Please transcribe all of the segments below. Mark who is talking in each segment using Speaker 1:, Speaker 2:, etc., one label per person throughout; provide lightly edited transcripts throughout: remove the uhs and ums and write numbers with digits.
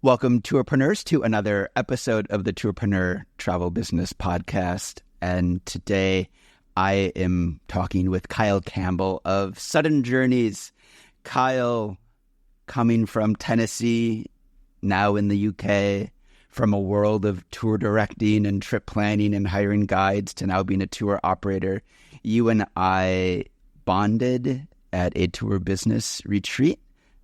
Speaker 1: Welcome, Tourpreneurs, to another episode of the Tourpreneur Travel Business Podcast. And today I am talking with Kyle Campbell of Sudden Journeys. Kyle, coming from Tennessee, now in the UK, from a world of tour directing and trip planning and hiring guides to now being a tour operator. You and I bonded at a tour business retreat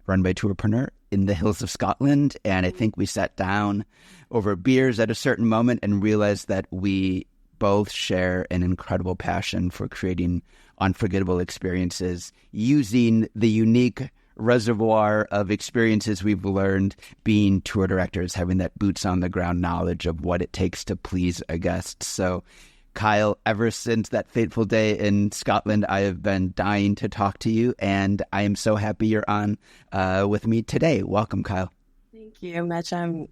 Speaker 1: run by Tourpreneur in the hills of Scotland. And I think we sat down over beers at a certain moment and realized that we both share an incredible passion for creating unforgettable experiences using the unique reservoir of experiences we've learned being tour directors, having that boots on the ground knowledge of what it takes to please a guest. So Kyle, ever since that fateful day in Scotland, I have been dying to talk to you, and I am so happy you're on with me today. Welcome, Kyle.
Speaker 2: Thank you, Mitch. I'm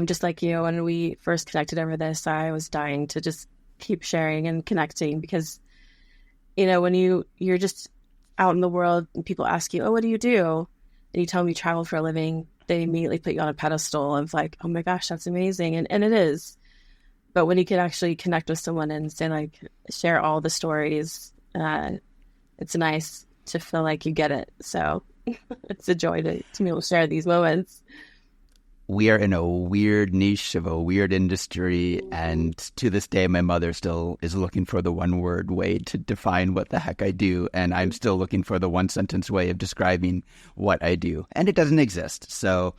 Speaker 2: just like you. When we first connected over this, I was dying to just keep sharing and connecting because, when you're just out in the world and people ask you, oh, what do you do? And you tell them you travel for a living, they immediately put you on a pedestal of like, oh my gosh, that's amazing. And it is. But when you can actually connect with someone and say, share all the stories, it's nice to feel like you get it. So it's a joy to be able to share these moments.
Speaker 1: We are in a weird niche of a weird industry. And to this day, my mother still is looking for the one-word way to define what the heck I do. And I'm still looking for the one-sentence way of describing what I do. And it doesn't exist. So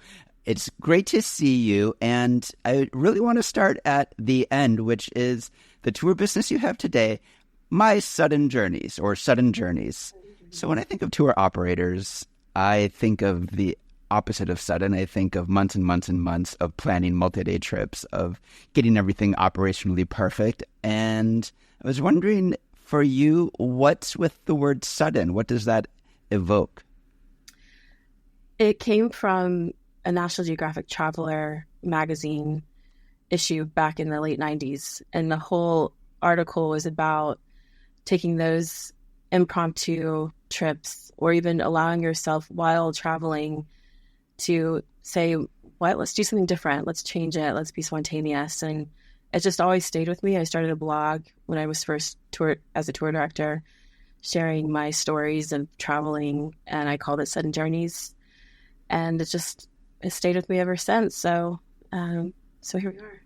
Speaker 1: it's great to see you, and I really want to start at the end, which is the tour business you have today, my Sudden Journeys or Sudden Journeys. So when I think of tour operators, I think of the opposite of sudden. I think of months and months and months of planning multi-day trips, of getting everything operationally perfect. And I was wondering, for you, what's with the word sudden? What does that evoke?
Speaker 2: It came from a National Geographic Traveler magazine issue back in the late 90s. And the whole article was about taking those impromptu trips or even allowing yourself while traveling to say, let's do something different. Let's change it. Let's be spontaneous. And it just always stayed with me. I started a blog when I was first as a tour director, sharing my stories of traveling, and I called it Sudden Journeys. And it stayed with me ever since. So here we are.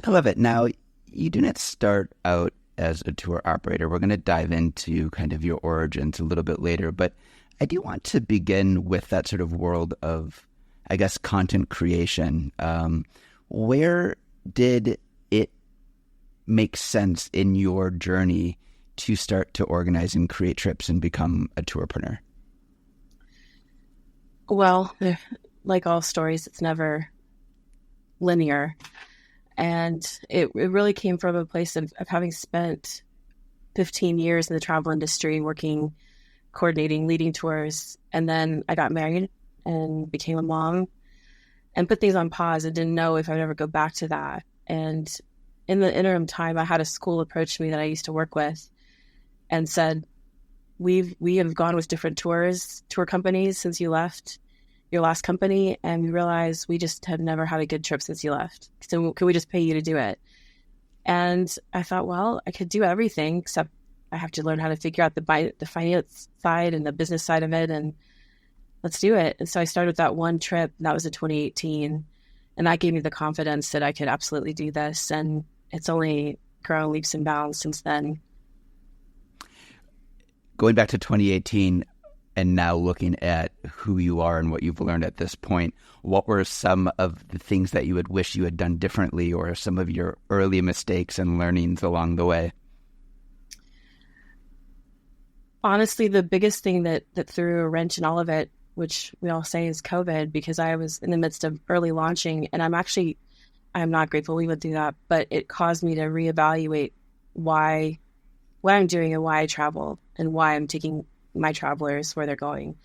Speaker 1: I love it. Now, you didn't start out as a tour operator. We're going to dive into kind of your origins a little bit later, but I do want to begin with that sort of world of, I guess, content creation. Where did it make sense in your journey to start to organize and create trips and become a tourpreneur?
Speaker 2: Well, like all stories, it's never linear. And it really came from a place of having spent 15 years in the travel industry, working, coordinating, leading tours. And then I got married and became a mom and put things on pause and didn't know if I would ever go back to that. And in the interim time, I had a school approach me that I used to work with and said, we have gone with different tour companies since you left your last company, and we realized we just have never had a good trip since you left. So can we just pay you to do it? And I thought, well, I could do everything except I have to learn how to figure out the finance side and the business side of it, and let's do it. And so I started with that one trip, and that was in 2018, and that gave me the confidence that I could absolutely do this. And it's only grown leaps and bounds since then.
Speaker 1: Going back to 2018 and now looking at who you are and what you've learned at this point, what were some of the things that you would wish you had done differently, or some of your early mistakes and learnings along the way?
Speaker 2: Honestly, the biggest thing that threw a wrench in all of it, which we all say is COVID, because I was in the midst of early launching, and I'm not grateful we went through that, but it caused me to reevaluate why I'm doing and why I travel and why I'm taking my travelers where they're going.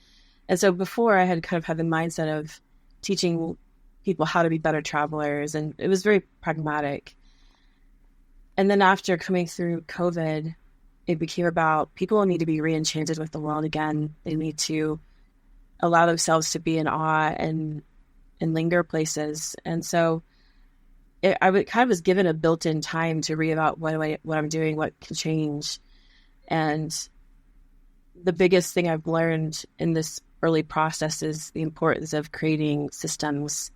Speaker 2: And so before, I had kind of had the mindset of teaching people how to be better travelers, and it was very pragmatic. And then after coming through COVID, it became about people need to be re-enchanted with the world again. They need to allow themselves to be in awe and and linger places. And so kind of was given a built-in time to read about what I'm doing, what can change. And the biggest thing I've learned in this early process is the importance of creating systems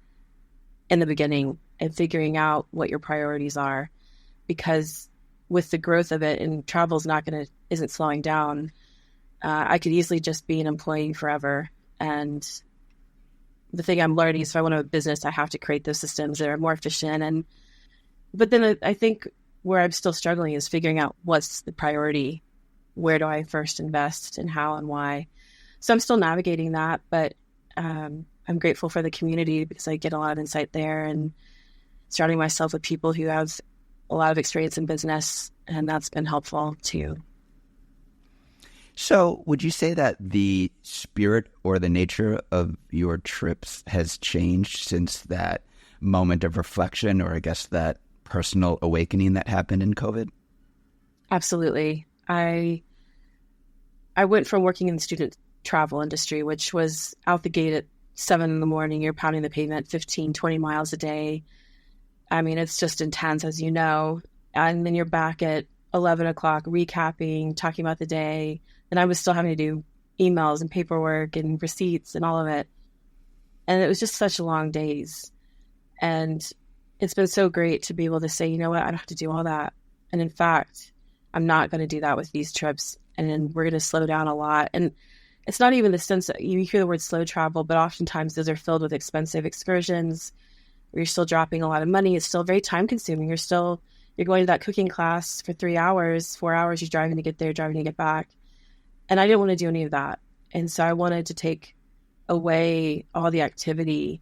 Speaker 2: in the beginning and figuring out what your priorities are, because with the growth of it, and travel isn't slowing down, I could easily just be an employee forever. And the thing I'm learning is if I want to have a business, I have to create those systems that are more efficient. But then I think where I'm still struggling is figuring out what's the priority. Where do I first invest and how and why? So I'm still navigating that, but I'm grateful for the community because I get a lot of insight there, and surrounding myself with people who have a lot of experience in business, and that's been helpful too.
Speaker 1: So would you say that the spirit or the nature of your trips has changed since that moment of reflection, or I guess that personal awakening that happened in COVID?
Speaker 2: Absolutely. I went from working in the student travel industry, which was out the gate at 7 a.m, you're pounding the pavement 15, 20 miles a day. I mean, it's just intense, as you know. And then you're back at 11 o'clock recapping, talking about the day. And I was still having to do emails and paperwork and receipts and all of it. And it was just such long days. And it's been so great to be able to say, you know what, I don't have to do all that. And in fact, I'm not going to do that with these trips. And then we're going to slow down a lot. And it's not even the sense that you hear the word slow travel, but oftentimes those are filled with expensive excursions where you're still dropping a lot of money. It's still very time consuming. You're going to that cooking class for 3 hours, 4 hours, you're driving to get there, driving to get back. And I didn't want to do any of that. And so I wanted to take away all the activity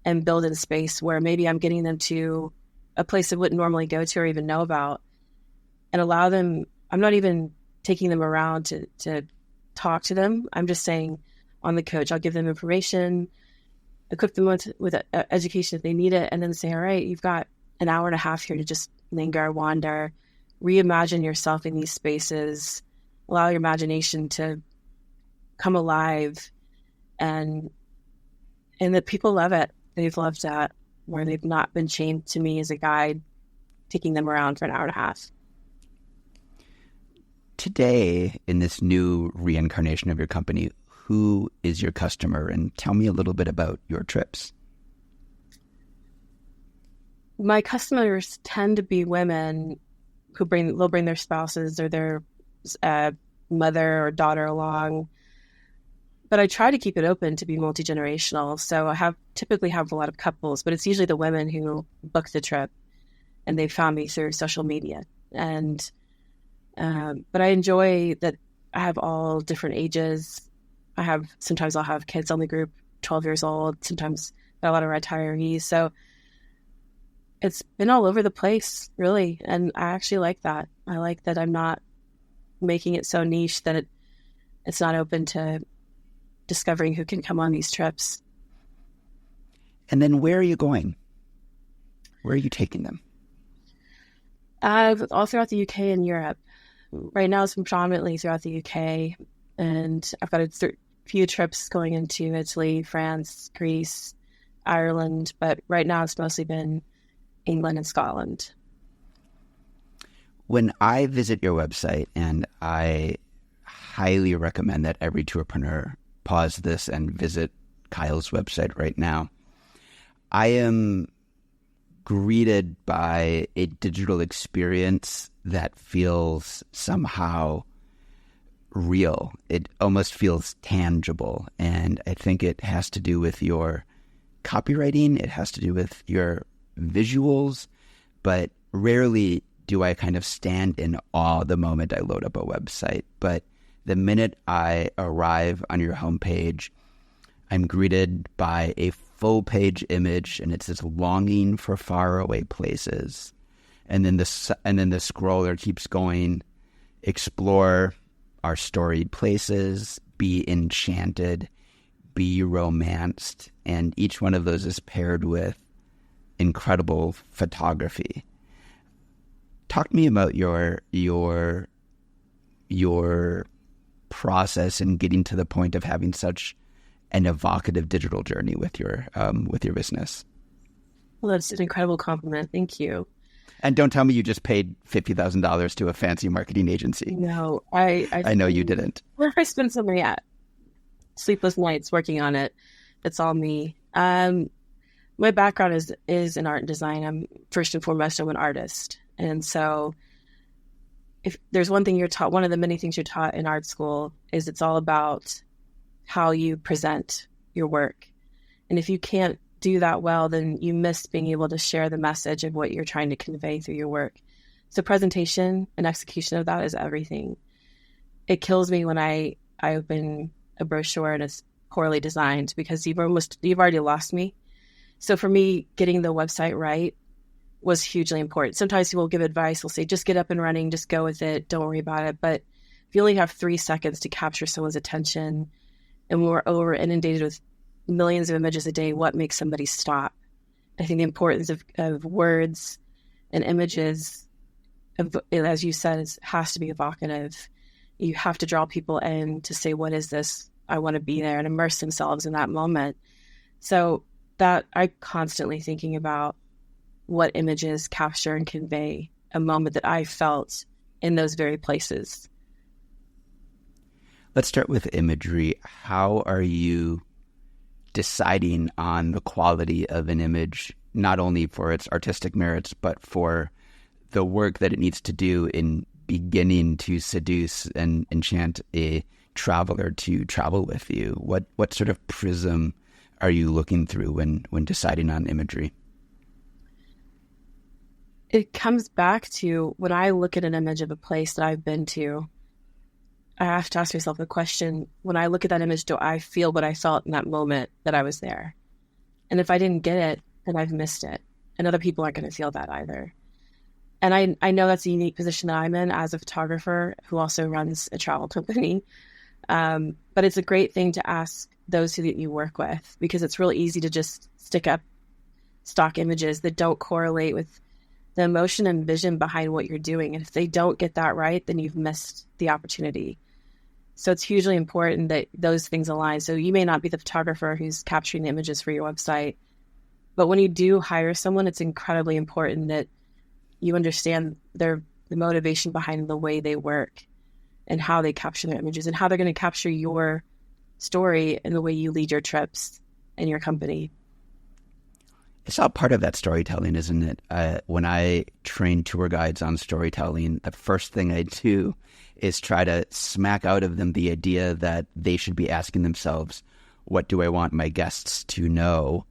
Speaker 2: and build in a space where maybe I'm getting them to a place they wouldn't normally go to or even know about, and allow them. I'm not even taking them around to talk to them. I'm just saying on the coach, I'll give them information, equip them with education if they need it, and then say, all right, you've got an hour and a half here to just linger, wander, reimagine yourself in these spaces, allow your imagination to come alive. And that people love it. They've loved that, where they've not been chained to me as a guide, taking them around for an hour and a half.
Speaker 1: Today, in this new reincarnation of your company, who is your customer? And tell me a little bit about your trips.
Speaker 2: My customers tend to be women who they'll bring their spouses or their mother or daughter along. But I try to keep it open to be multi-generational. So I typically have a lot of couples, but it's usually the women who book the trip, and they found me through social media. And but I enjoy that I have all different ages. Sometimes I'll have kids on the group, 12 years old, sometimes a lot of retirees. So it's been all over the place, really. And I actually like that. I like that I'm not making it so niche that it's not open to discovering who can come on these trips.
Speaker 1: And then where are you going? Where are you taking them?
Speaker 2: All throughout the UK and Europe. Right now it's predominantly throughout the UK, and I've got a few trips going into Italy, France, Greece, Ireland, but right now it's mostly been England and Scotland.
Speaker 1: When I visit your website, and I highly recommend that every tourpreneur pause this and visit Kyle's website right now, I am greeted by a digital experience that feels somehow real. It almost feels tangible. And I think it has to do with your copywriting. It has to do with your visuals. But rarely do I kind of stand in awe the moment I load up a website. But the minute I arrive on your homepage, I'm greeted by a full-page image, and it's this longing for faraway places. And then the scroller keeps going, explore our storied places, be enchanted, be romanced, and each one of those is paired with incredible photography. Talk to me about your process in getting to the point of having such an evocative digital journey with your business.
Speaker 2: Well, that's an incredible compliment. Thank you.
Speaker 1: And don't tell me you just paid $50,000 to a fancy marketing agency.
Speaker 2: No, I
Speaker 1: know you didn't.
Speaker 2: Where I spent so many sleepless nights working on it. It's all me. My background is in art and design. I'm first and foremost, I'm an artist. And so if there's one thing you're taught, one of the many things you're taught in art school is it's all about how you present your work. And if you can't do that well, then you miss being able to share the message of what you're trying to convey through your work. So presentation and execution of that is everything. It kills me when I open a brochure and it's poorly designed because you've already lost me. So for me, getting the website right was hugely important. Sometimes people will give advice. They'll say, just get up and running, just go with it. Don't worry about it. But if you only have 3 seconds to capture someone's attention and we're over inundated with millions of images a day, what makes somebody stop? I think the importance of words and images, as you said, has to be evocative. You have to draw people in to say, what is this? I want to be there, and immerse themselves in that moment. So that I'm constantly thinking about what images capture and convey a moment that I felt in those very places.
Speaker 1: Let's start with imagery. How are you deciding on the quality of an image, not only for its artistic merits, but for the work that it needs to do in beginning to seduce and enchant a traveler to travel with you? What sort of prism are you looking through when deciding on imagery?
Speaker 2: It comes back to when I look at an image of a place that I've been to, I have to ask myself the question, when I look at that image, do I feel what I felt in that moment that I was there? And if I didn't get it, then I've missed it. And other people aren't going to feel that either. And I know that's a unique position that I'm in as a photographer who also runs a travel company. But it's a great thing to ask those who you work with, because it's really easy to just stick up stock images that don't correlate with the emotion and vision behind what you're doing. And if they don't get that right, then you've missed the opportunity. So it's hugely important that those things align. So you may not be the photographer who's capturing the images for your website, but when you do hire someone, it's incredibly important that you understand the motivation behind the way they work and how they capture their images and how they're going to capture your story and the way you lead your trips and your company.
Speaker 1: It's all part of that storytelling, isn't it? When I train tour guides on storytelling, the first thing I do is try to smack out of them the idea that they should be asking themselves, what do I want my guests to know?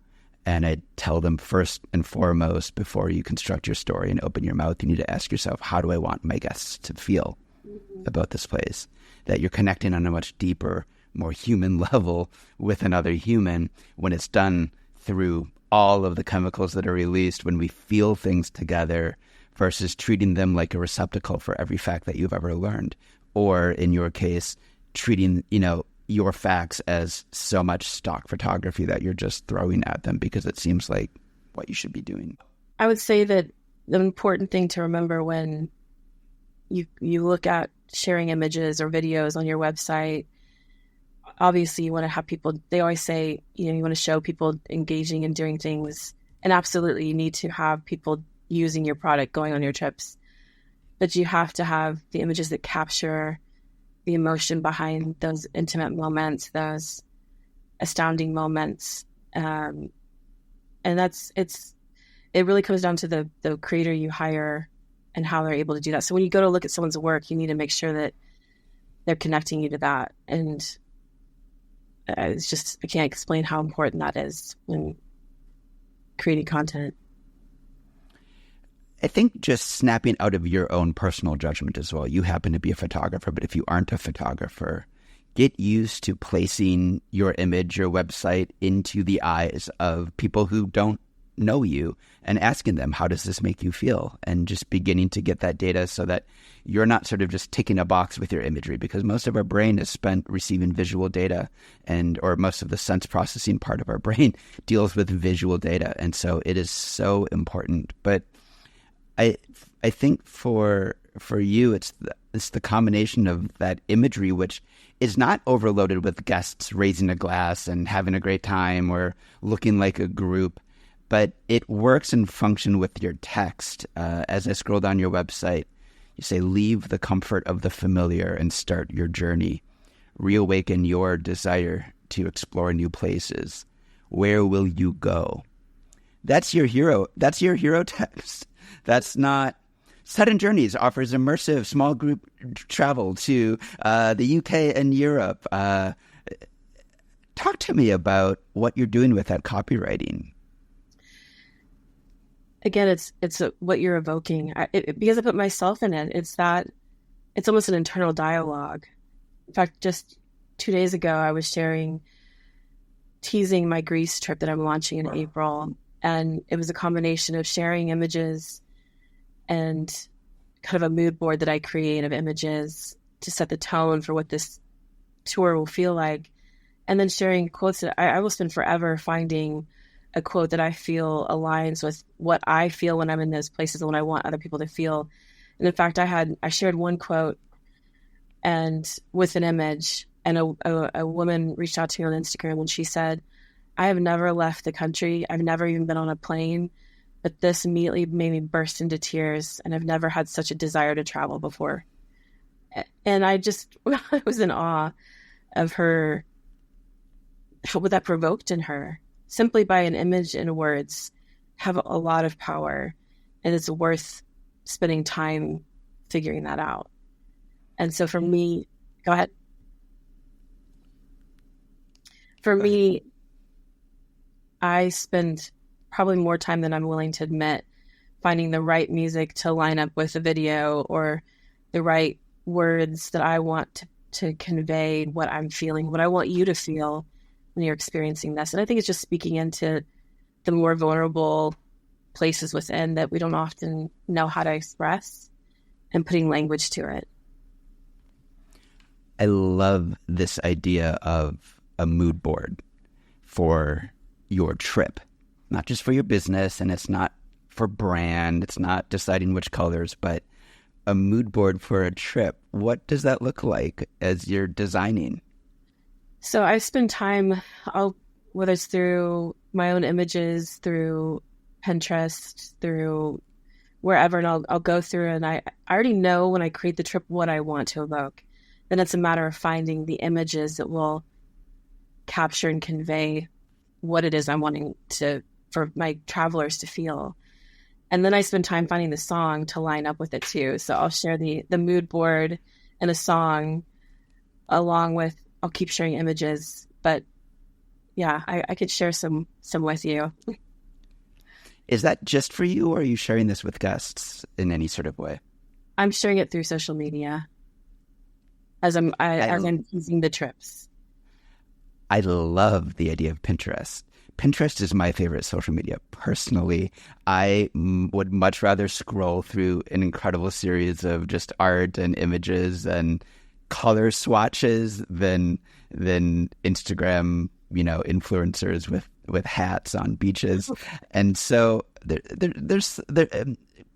Speaker 1: And I tell them first and foremost, before you construct your story and open your mouth, you need to ask yourself, how do I want my guests to feel about this place? That you're connecting on a much deeper, more human level with another human when it's done through all of the chemicals that are released when we feel things together versus treating them like a receptacle for every fact that you've ever learned. Or in your case, treating, your facts as so much stock photography that you're just throwing at them because it seems like what you should be doing.
Speaker 2: I would say that the important thing to remember when you look at sharing images or videos on your website, obviously you want to have people, they always say, you want to show people engaging and doing things. And absolutely you need to have people using your product, going on your trips. But you have to have the images that capture the emotion behind those intimate moments, those astounding moments. And it really comes down to the creator you hire and how they're able to do that. So when you go to look at someone's work, you need to make sure that they're connecting you to that. And I can't explain how important that is when creating content.
Speaker 1: I think just snapping out of your own personal judgment as well. You happen to be a photographer, but if you aren't a photographer, get used to placing your image, your website into the eyes of people who don't know you and asking them, how does this make you feel? And just beginning to get that data so that you're not sort of just ticking a box with your imagery, because most of our brain is spent receiving visual data or most of the sense processing part of our brain deals with visual data. And so it is so important. But I think for for you, it's the combination of that imagery, which is not overloaded with guests raising a glass and having a great time or looking like a group, but it works and function with your text. As I scroll down your website, you say, leave the comfort of the familiar and start your journey. Reawaken your desire to explore new places. Where will you go? That's your hero. That's your hero text. That's not... Sudden Journeys offers immersive small group travel to the UK and Europe. Talk to me about what you're doing with that copywriting.
Speaker 2: Again, it's what you're evoking. Because I put myself in it, it's almost an internal dialogue. In fact, just 2 days ago, I was teasing my Greece trip that I'm launching in April. And it was a combination of sharing images and kind of a mood board that I create of images to set the tone for what this tour will feel like. And then sharing quotes that I will spend forever finding a quote that I feel aligns with what I feel when I'm in those places and what I want other people to feel. And in fact, I shared one quote and with an image, and a woman reached out to me on Instagram and she said, I have never left the country. I've never even been on a plane. But this immediately made me burst into tears, and I've never had such a desire to travel before. And I was in awe of her, what that provoked in her. Simply by an image and words have a lot of power, and it's worth spending time figuring that out. And so for me, go ahead. For me, I spend probably more time than I'm willing to admit finding the right music to line up with the video or the right words that I want to convey what I'm feeling, what I want you to feel when you're experiencing this. And I think it's just speaking into the more vulnerable places within that we don't often know how to express and putting language to it.
Speaker 1: I love this idea of a mood board for your trip. Not just for your business, and it's not for brand, it's not deciding which colors, but a mood board for a trip. What does that look like as you're designing?
Speaker 2: So I spend time, whether it's through my own images, through Pinterest, through wherever, and I'll go through and I already know when I create the trip what I want to evoke. Then it's a matter of finding the images that will capture and convey what it is I'm wanting for my travelers to feel. And then I spend time finding the song to line up with it too. So I'll share the mood board and a song along with, I'll keep sharing images, but yeah, I could share some with you.
Speaker 1: Is that just for you, or are you sharing this with guests in any sort of way?
Speaker 2: I'm sharing it through social media as I'm using the trips.
Speaker 1: I love the idea of Pinterest. Pinterest is my favorite social media. Personally, I would much rather scroll through an incredible series of just art and images and color swatches than Instagram, influencers with hats on beaches. And so they're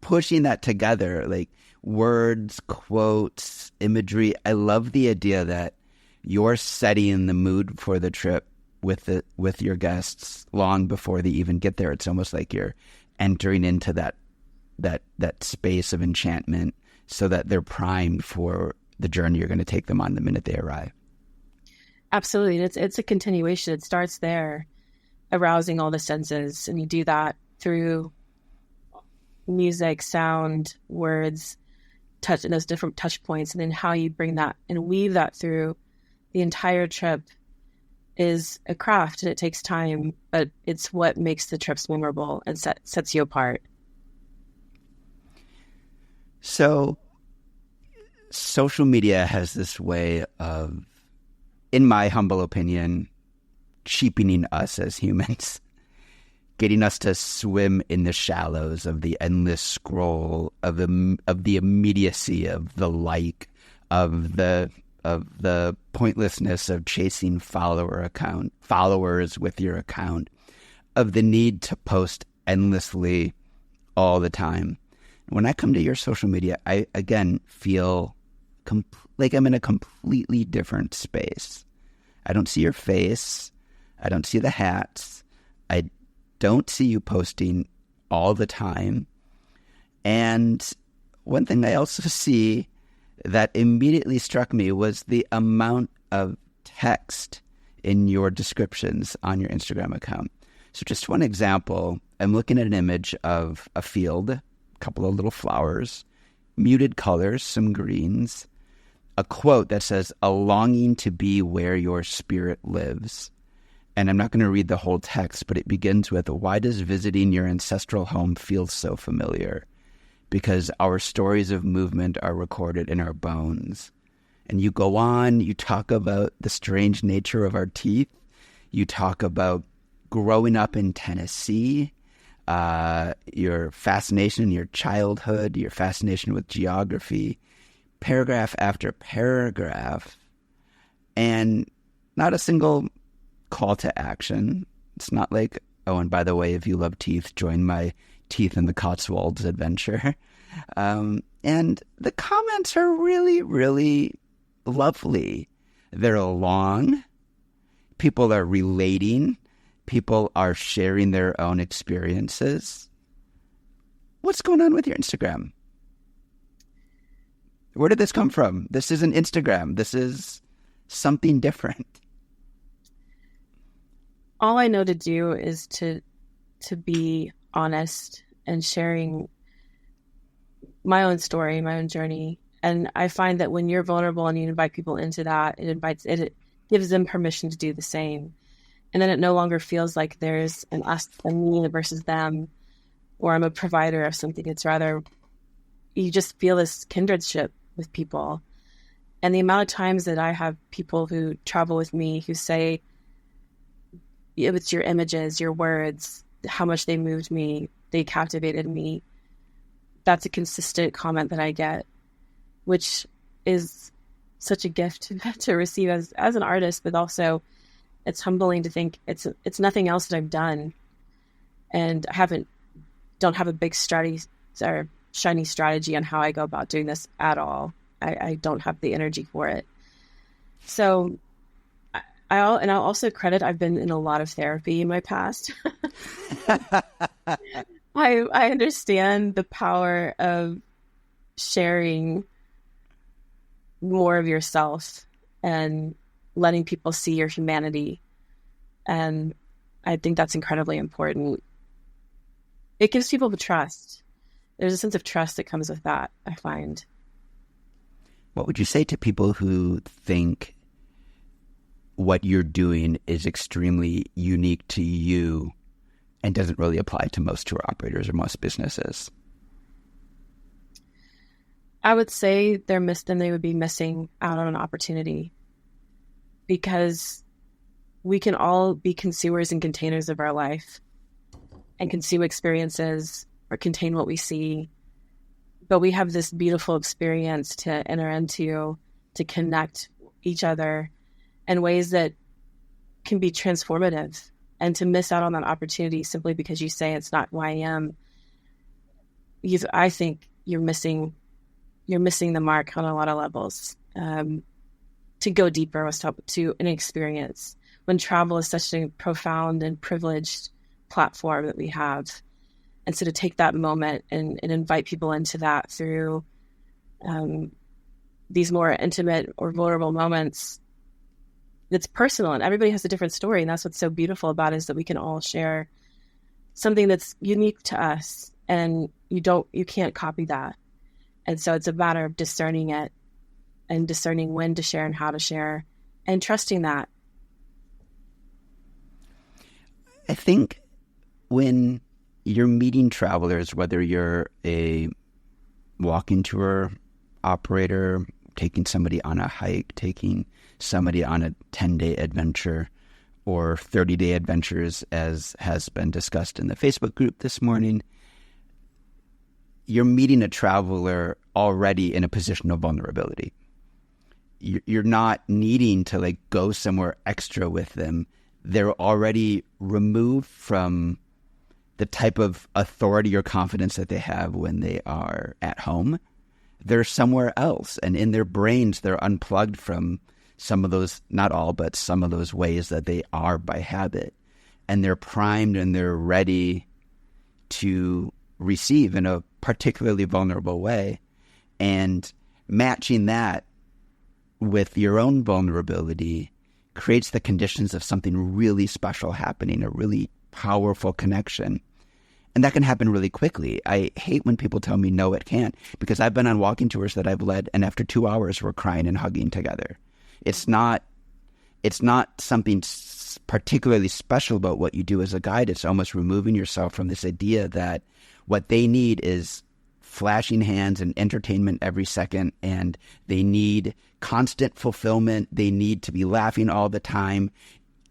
Speaker 1: pushing that together, like words, quotes, imagery. I love the idea that you're setting the mood for the trip with your guests long before they even get there. It's almost like you're entering into that space of enchantment so that they're primed for the journey you're going to take them on the minute they arrive.
Speaker 2: Absolutely. It's a continuation. It starts there, arousing all the senses. And you do that through music, sound, words, touch, and those different touch points. And then how you bring that and weave that through the entire trip is a craft, and it takes time, but it's what makes the trips memorable and sets you apart.
Speaker 1: So social media has this way of, in my humble opinion, cheapening us as humans, getting us to swim in the shallows of the endless scroll, of the immediacy of the like, of the pointlessness of chasing followers with your account, of the need to post endlessly all the time, when I come to your social media, I, again, feel like I'm in a completely different space. I don't see your face. I don't see the hats. I don't see you posting all the time. And one thing I also see that immediately struck me was the amount of text in your descriptions on your Instagram account. So just one example, I'm looking at an image of a field, a couple of little flowers, muted colors, some greens, a quote that says, "A longing to be where your spirit lives." And I'm not going to read the whole text, but it begins with, "Why does visiting your ancestral home feel so familiar? Because our stories of movement are recorded in our bones." And you go on, you talk about the strange nature of our teeth. You talk about growing up in Tennessee, your fascination in your childhood, your fascination with geography, paragraph after paragraph, and not a single call to action. It's not like, "Oh, and by the way, if you love teeth, join my Teeth in the Cotswolds adventure." And the comments are really, really lovely. They're long. People are relating. People are sharing their own experiences. What's going on with your Instagram? Where did this come from? This isn't Instagram. This is something different.
Speaker 2: All I know to do is to be honest and sharing my own story, my own journey. And I find that when you're vulnerable and you invite people into that, it gives them permission to do the same. And then it no longer feels like there's an us and me versus them, or I'm a provider of something. It's rather, you just feel this kindredship with people. And the amount of times that I have people who travel with me who say, "It's your images, your words, how much they moved me, they captivated me." That's a consistent comment that I get, which is such a gift to receive as an artist, but also it's humbling to think it's nothing else that I've done. And I don't have a big strategy or shiny strategy on how I go about doing this at all. I don't have the energy for it. So I'll also credit, I've been in a lot of therapy in my past. I understand the power of sharing more of yourself and letting people see your humanity. And I think that's incredibly important. It gives people the trust. There's a sense of trust that comes with that, I find.
Speaker 1: What would you say to people who think what you're doing is extremely unique to you and doesn't really apply to most tour operators or most businesses?
Speaker 2: I would say they would be missing out on an opportunity, because we can all be consumers and containers of our life and consume experiences or contain what we see. But we have this beautiful experience to enter into, to connect each other in ways that can be transformative. And to miss out on that opportunity simply because you say it's not who I am, I think you're missing the mark on a lot of levels. To go deeper to an experience, when travel is such a profound and privileged platform that we have. And so to take that moment and invite people into that through these more intimate or vulnerable moments, it's personal, and everybody has a different story. And that's what's so beautiful about it, is that we can all share something that's unique to us, and you can't copy that. And so it's a matter of discerning it and discerning when to share and how to share and trusting that.
Speaker 1: I think when you're meeting travelers, whether you're a walking tour operator, taking somebody on a hike, taking somebody on a 10-day adventure or 30-day adventures, as has been discussed in the Facebook group this morning, you're meeting a traveler already in a position of vulnerability. You're not needing to go somewhere extra with them. They're already removed from the type of authority or confidence that they have when they are at home, they're somewhere else. And in their brains, they're unplugged from some of those, not all, but some of those ways that they are by habit. And they're primed and they're ready to receive in a particularly vulnerable way. And matching that with your own vulnerability creates the conditions of something really special happening, a really powerful connection. And that can happen really quickly. I hate when people tell me, no, it can't, because I've been on walking tours that I've led, and after 2 hours, we're crying and hugging together. It's not something particularly special about what you do as a guide. It's almost removing yourself from this idea that what they need is flashing hands and entertainment every second, and they need constant fulfillment. They need to be laughing all the time,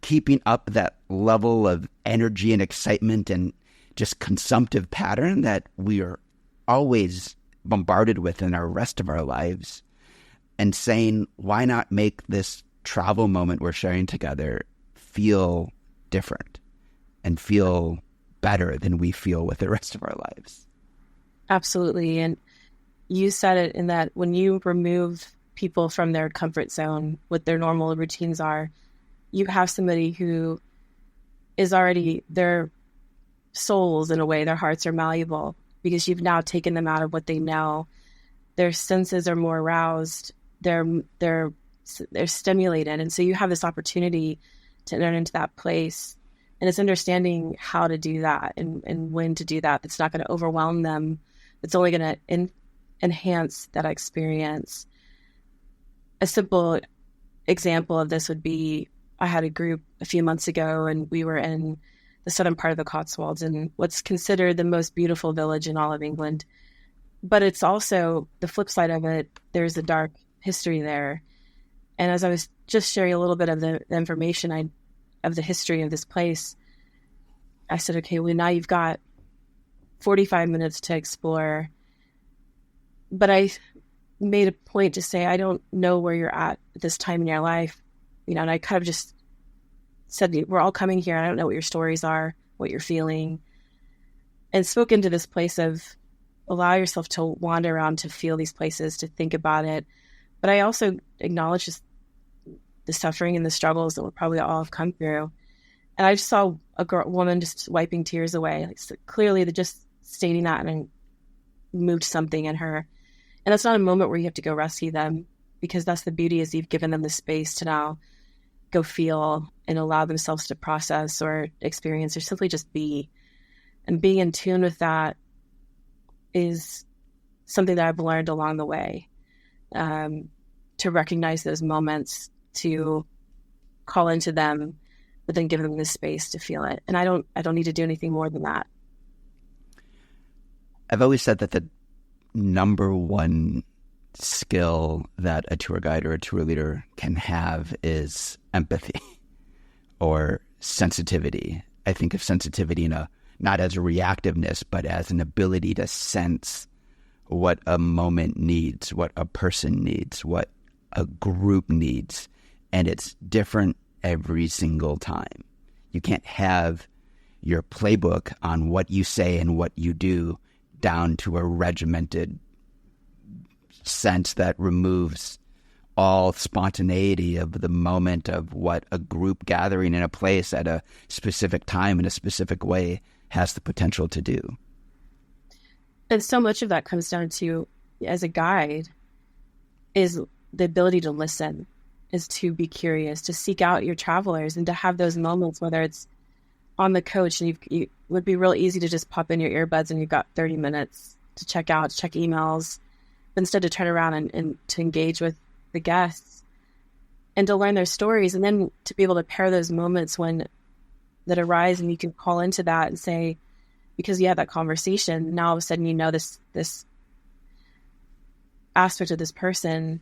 Speaker 1: keeping up that level of energy and excitement and just consumptive pattern that we are always bombarded with in our rest of our lives, and saying, why not make this travel moment we're sharing together feel different and feel better than we feel with the rest of our lives?
Speaker 2: Absolutely. And you said it in that when you remove people from their comfort zone, what their normal routines are, you have somebody who is already, their souls in a way, their hearts are malleable because you've now taken them out of what they know. Their senses are more aroused. They're stimulated. And so you have this opportunity to enter into that place. And it's understanding how to do that and when to do that. That's not going to overwhelm them. It's only going to enhance that experience. A simple example of this would be, I had a group a few months ago, and we were in the southern part of the Cotswolds, in what's considered the most beautiful village in all of England. But it's also the flip side of it. There's a dark history there. And as I was just sharing a little bit of the information of the history of this place, I said, okay, well, now you've got 45 minutes to explore. But I made a point to say, I don't know where you're at this time in your life. And I kind of just said, we're all coming here. I don't know what your stories are, what you're feeling, and spoke into this place of allow yourself to wander around, to feel these places, to think about it. But I also acknowledge just the suffering and the struggles that we probably all have come through. And I just saw a woman just wiping tears away. Like, so clearly, just stating that and moved something in her. And that's not a moment where you have to go rescue them, because that's the beauty, is you've given them the space to now go feel and allow themselves to process or experience or simply just be. And being in tune with that is something that I've learned along the way, to recognize those moments, to call into them, but then give them the space to feel it. And I don't need to do anything more than that.
Speaker 1: I've always said that the number one skill that a tour guide or a tour leader can have is empathy or sensitivity. I think of sensitivity not as a reactiveness, but as an ability to sense what a moment needs, what a person needs, what a group needs. And it's different every single time. You can't have your playbook on what you say and what you do down to a regimented sense that removes all spontaneity of the moment of what a group gathering in a place at a specific time in a specific way has the potential to do.
Speaker 2: And so much of that comes down to, as a guide, is the ability to listen, is to be curious, to seek out your travelers, and to have those moments, whether it's on the coach and you would be real easy to just pop in your earbuds and you've got 30 minutes to check emails, but instead to turn around and to engage with the guests and to learn their stories, and then to be able to pair those moments that arise, and you can call into that and say, because you had that conversation, now all of a sudden you know this aspect of this person,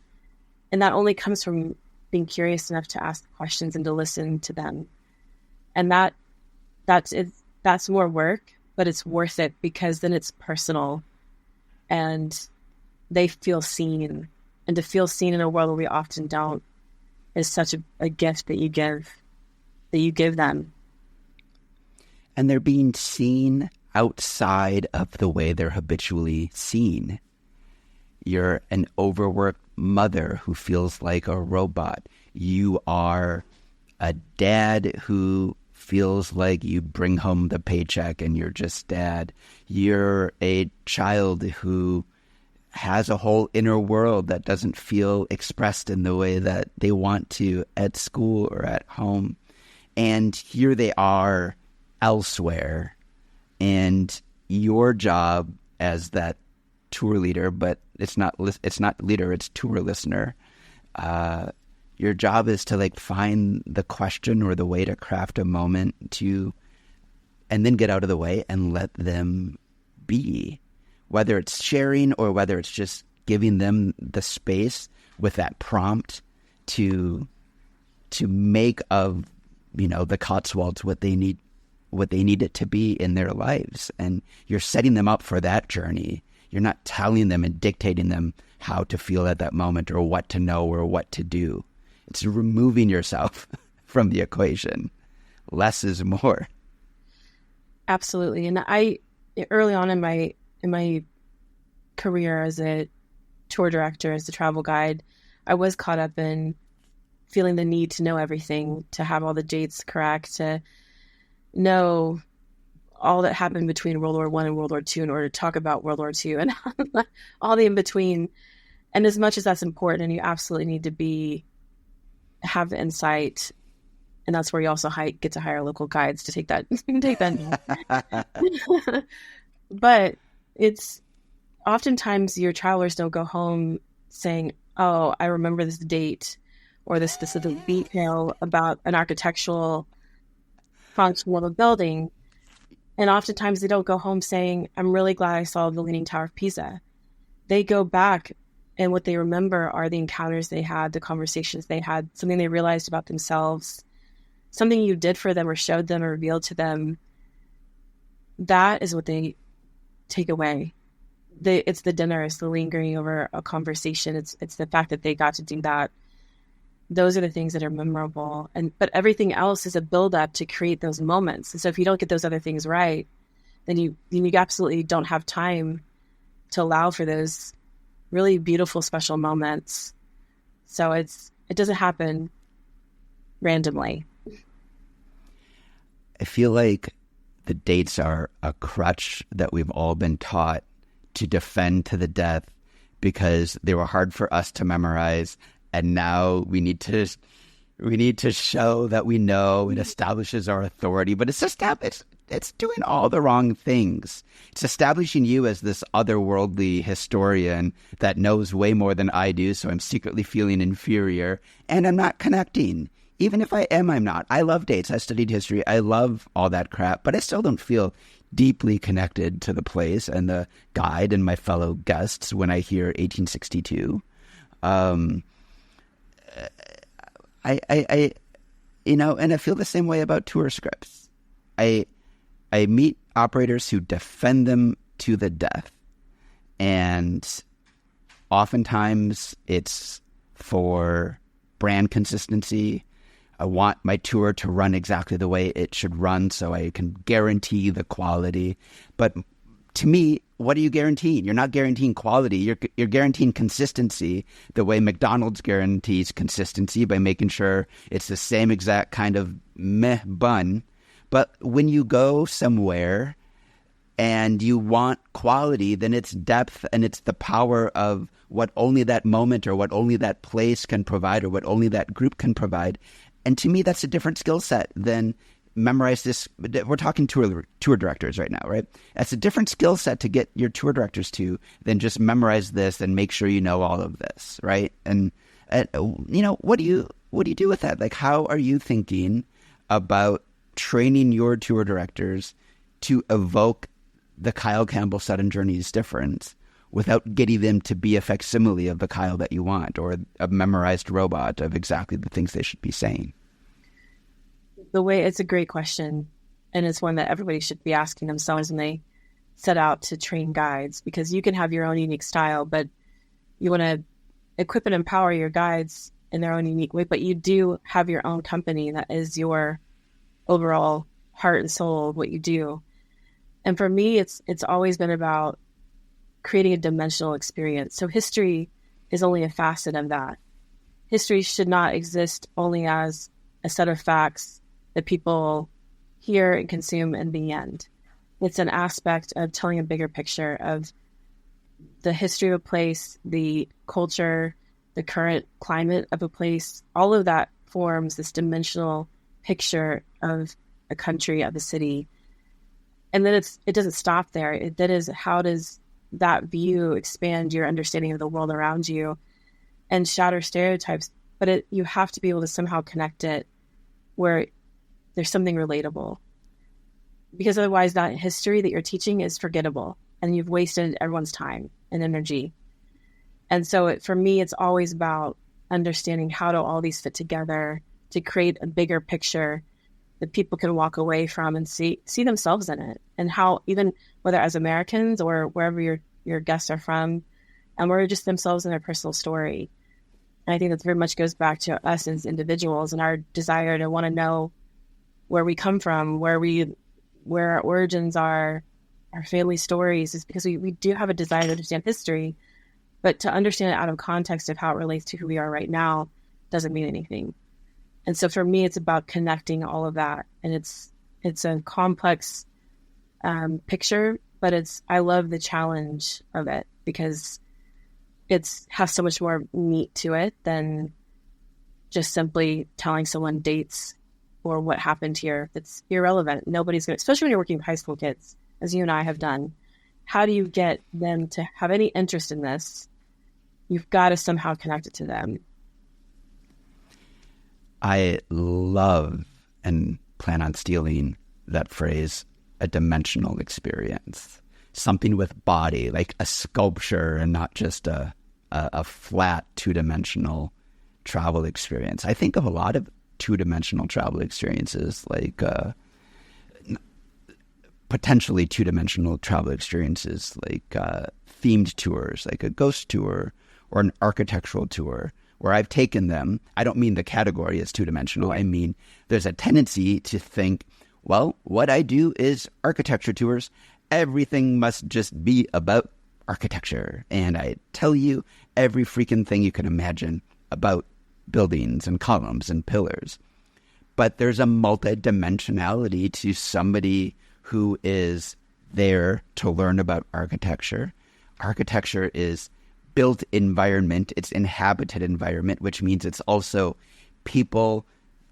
Speaker 2: and that only comes from being curious enough to ask questions and to listen to them. And that's more work, but it's worth it, because then it's personal and they feel seen. And to feel seen in a world where we often don't is such a gift that you give them.
Speaker 1: And they're being seen outside of the way they're habitually seen. You're an overworked mother who feels like a robot. You are a dad who feels like you bring home the paycheck and you're just dad. You're a child who has a whole inner world that doesn't feel expressed in the way that they want to at school or at home. And here they are elsewhere. And your job as that tour leader, but it's not leader, it's tour listener. Your job is to like find the question or the way to craft a moment and then get out of the way and let them be. Whether it's sharing or whether it's just giving them the space with that prompt to make of, the Cotswolds what they need it to be in their lives. And you're setting them up for that journey. You're not telling them and dictating them how to feel at that moment or what to know or what to do. It's removing yourself from the equation. Less is more.
Speaker 2: Absolutely. And I, early on in my career as a tour director, as a travel guide, I was caught up in feeling the need to know everything, to have all the dates correct, to know all that happened between World War I and World War II in order to talk about World War II and all the in between. And as much as that's important, and you absolutely need to have the insight, and that's where you also get to hire local guides to take that. But it's oftentimes your travelers don't go home saying, "Oh, I remember this date or this specific detail about an architectural function of a building." And oftentimes they don't go home saying, "I'm really glad I saw the Leaning Tower of Pisa." They go back, and what they remember are the encounters they had, the conversations they had, something they realized about themselves, something you did for them or showed them or revealed to them. That is what they take away. It's the dinner, it's the lingering over a conversation. It's the fact that they got to do that. Those are the things that are memorable. But everything else is a build-up to create those moments. And so if you don't get those other things right, then you absolutely don't have time to allow for those really beautiful, special moments. So it doesn't happen randomly.
Speaker 1: I feel like the dates are a crutch that we've all been taught to defend to the death because they were hard for us to memorize. And now we need to show that we know. It establishes our authority, but it's doing all the wrong things. It's establishing you as this otherworldly historian that knows way more than I do, so I'm secretly feeling inferior, and I'm not connecting. Even if I am, I'm not. I love dates. I studied history. I love all that crap, but I still don't feel deeply connected to the place and the guide and my fellow guests when I hear 1862. And I feel the same way about tour scripts. I meet operators who defend them to the death. And oftentimes it's for brand consistency. I want my tour to run exactly the way it should run so I can guarantee the quality. But to me, what are you guaranteeing? You're not guaranteeing quality. You're guaranteeing consistency the way McDonald's guarantees consistency by making sure it's the same exact kind of meh bun. But when you go somewhere and you want quality, then it's depth and it's the power of what only that moment or what only that place can provide or what only that group can provide. And to me, that's a different skill set than memorize this. We're talking tour directors right now, right? That's a different skill set to get your tour directors to than just memorize this and make sure you know all of this, right? And what do you do with that? Like, how are you thinking about training your tour directors to evoke the Kyle Campbell Sudden Journeys difference without getting them to be a facsimile of the Kyle that you want or a memorized robot of exactly the things they should be saying?
Speaker 2: It's a great question. And it's one that everybody should be asking themselves when they set out to train guides, because you can have your own unique style, but you want to equip and empower your guides in their own unique way. But you do have your own company that is your overall heart and soul of what you do. And for me, it's always been about creating a dimensional experience. So history is only a facet of that. History should not exist only as a set of facts that people hear and consume in the end. It's an aspect of telling a bigger picture of the history of a place, the culture, the current climate of a place. All of that forms this dimensional picture of a country, of a city. And then it doesn't stop there. That is, how does that view expand your understanding of the world around you and shatter stereotypes? But you have to be able to somehow connect it where there's something relatable. Because otherwise that history that you're teaching is forgettable and you've wasted everyone's time and energy. And so for me, it's always about understanding how do all these fit together to create a bigger picture that people can walk away from and see themselves in it, and how, even whether as Americans or wherever your guests are from, and where just themselves in their personal story. And I think that very much goes back to us as individuals and our desire to want to know where we come from, where our origins are, our family stories, is because we do have a desire to understand history, but to understand it out of context of how it relates to who we are right now doesn't mean anything. And so for me, it's about connecting all of that. And it's a complex picture, but I love the challenge of it because it has so much more meat to it than just simply telling someone dates or what happened here. That's irrelevant. Nobody's going to, especially when you're working with high school kids, as you and I have done. How do you get them to have any interest in this? You've got to somehow connect it to them.
Speaker 1: I love and plan on stealing that phrase, a dimensional experience. Something with body, like a sculpture and not just a flat two-dimensional travel experience. I think of a lot of two-dimensional travel experiences, like potentially two-dimensional travel experiences, like themed tours, like a ghost tour or an architectural tour, where I've taken them. I don't mean the category is two-dimensional. I mean, there's a tendency to think, well, what I do is architecture tours. Everything must just be about architecture. And I tell you every freaking thing you can imagine about buildings and columns and pillars. But there's a multidimensionality to somebody who is there to learn about architecture. Architecture is built environment, it's inhabited environment, which means it's also people,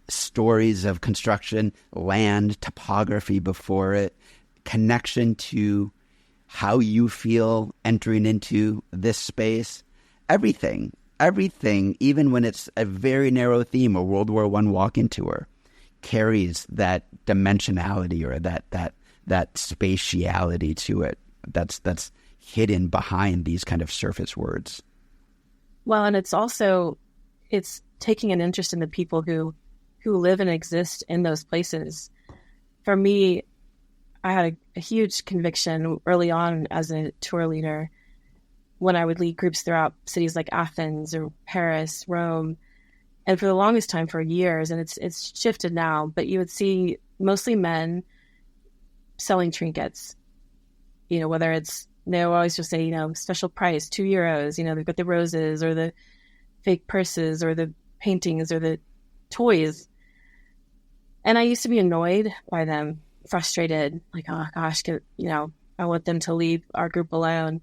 Speaker 1: stories of construction, land, topography before it, connection to how you feel entering into this space, everything, even when it's a very narrow theme, a World War I walk-in tour, carries that dimensionality or that spatiality to it. That's hidden behind these kind of surface words.
Speaker 2: Well, and it's taking an interest in the people who live and exist in those places. For me, I had a huge conviction early on as a tour leader when I would lead groups throughout cities like Athens or Paris, Rome, and for the longest time, for years, and it's shifted now, but you would see mostly men selling trinkets, whether it's, they always just say, special price, €2, they've got the roses or the fake purses or the paintings or the toys. And I used to be annoyed by them, frustrated, like, oh gosh, I want them to leave our group alone.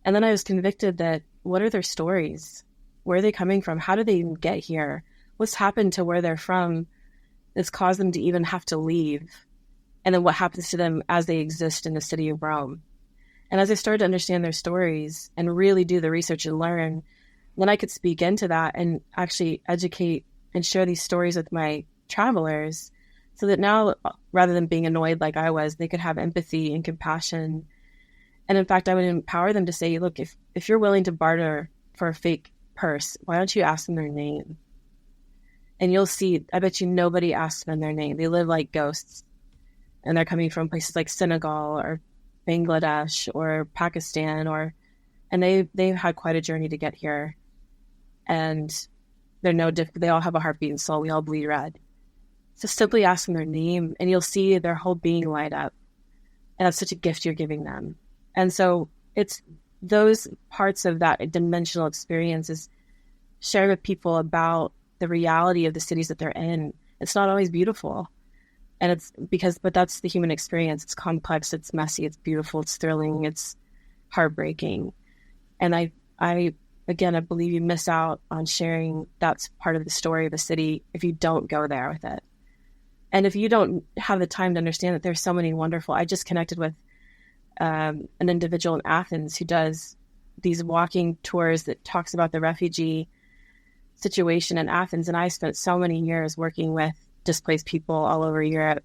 Speaker 2: And then I was convicted that, what are their stories? Where are they coming from? How did they even get here? What's happened to where they're from that's caused them to even have to leave? And then what happens to them as they exist in the city of Rome? And as I started to understand their stories and really do the research and learn, then I could speak into that and actually educate and share these stories with my travelers, so that now, rather than being annoyed like I was, they could have empathy and compassion. And in fact, I would empower them to say, look, if you're willing to barter for a fake purse, why don't you ask them their name? And you'll see, I bet you nobody asks them their name. They live like ghosts. And they're coming from places like Senegal or Bangladesh or Pakistan, and they've had quite a journey to get here. And they're no different. They all have a heartbeat and soul. We all bleed red. So simply ask them their name and you'll see their whole being light up. And that's such a gift you're giving them. And so it's those parts of that dimensional experience is sharing with people about the reality of the cities that they're in. It's not always beautiful. And but that's the human experience. It's complex, it's messy, it's beautiful, it's thrilling, it's heartbreaking. And I believe you miss out on sharing that's part of the story of the city if you don't go there with it. And if you don't have the time to understand that there's so many wonderful, I just connected with an individual in Athens who does these walking tours that talks about the refugee situation in Athens. And I spent so many years working with displaced people all over Europe.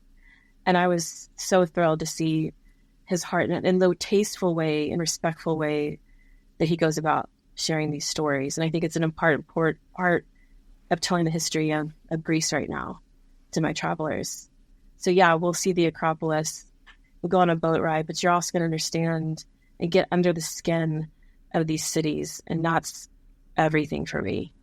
Speaker 2: And I was so thrilled to see his heart in the tasteful way and respectful way that he goes about sharing these stories. And I think it's an important part of telling the history of Greece right now to my travelers. So yeah, we'll see the Acropolis, we'll go on a boat ride, but you're also going to understand and get under the skin of these cities. And that's everything for me.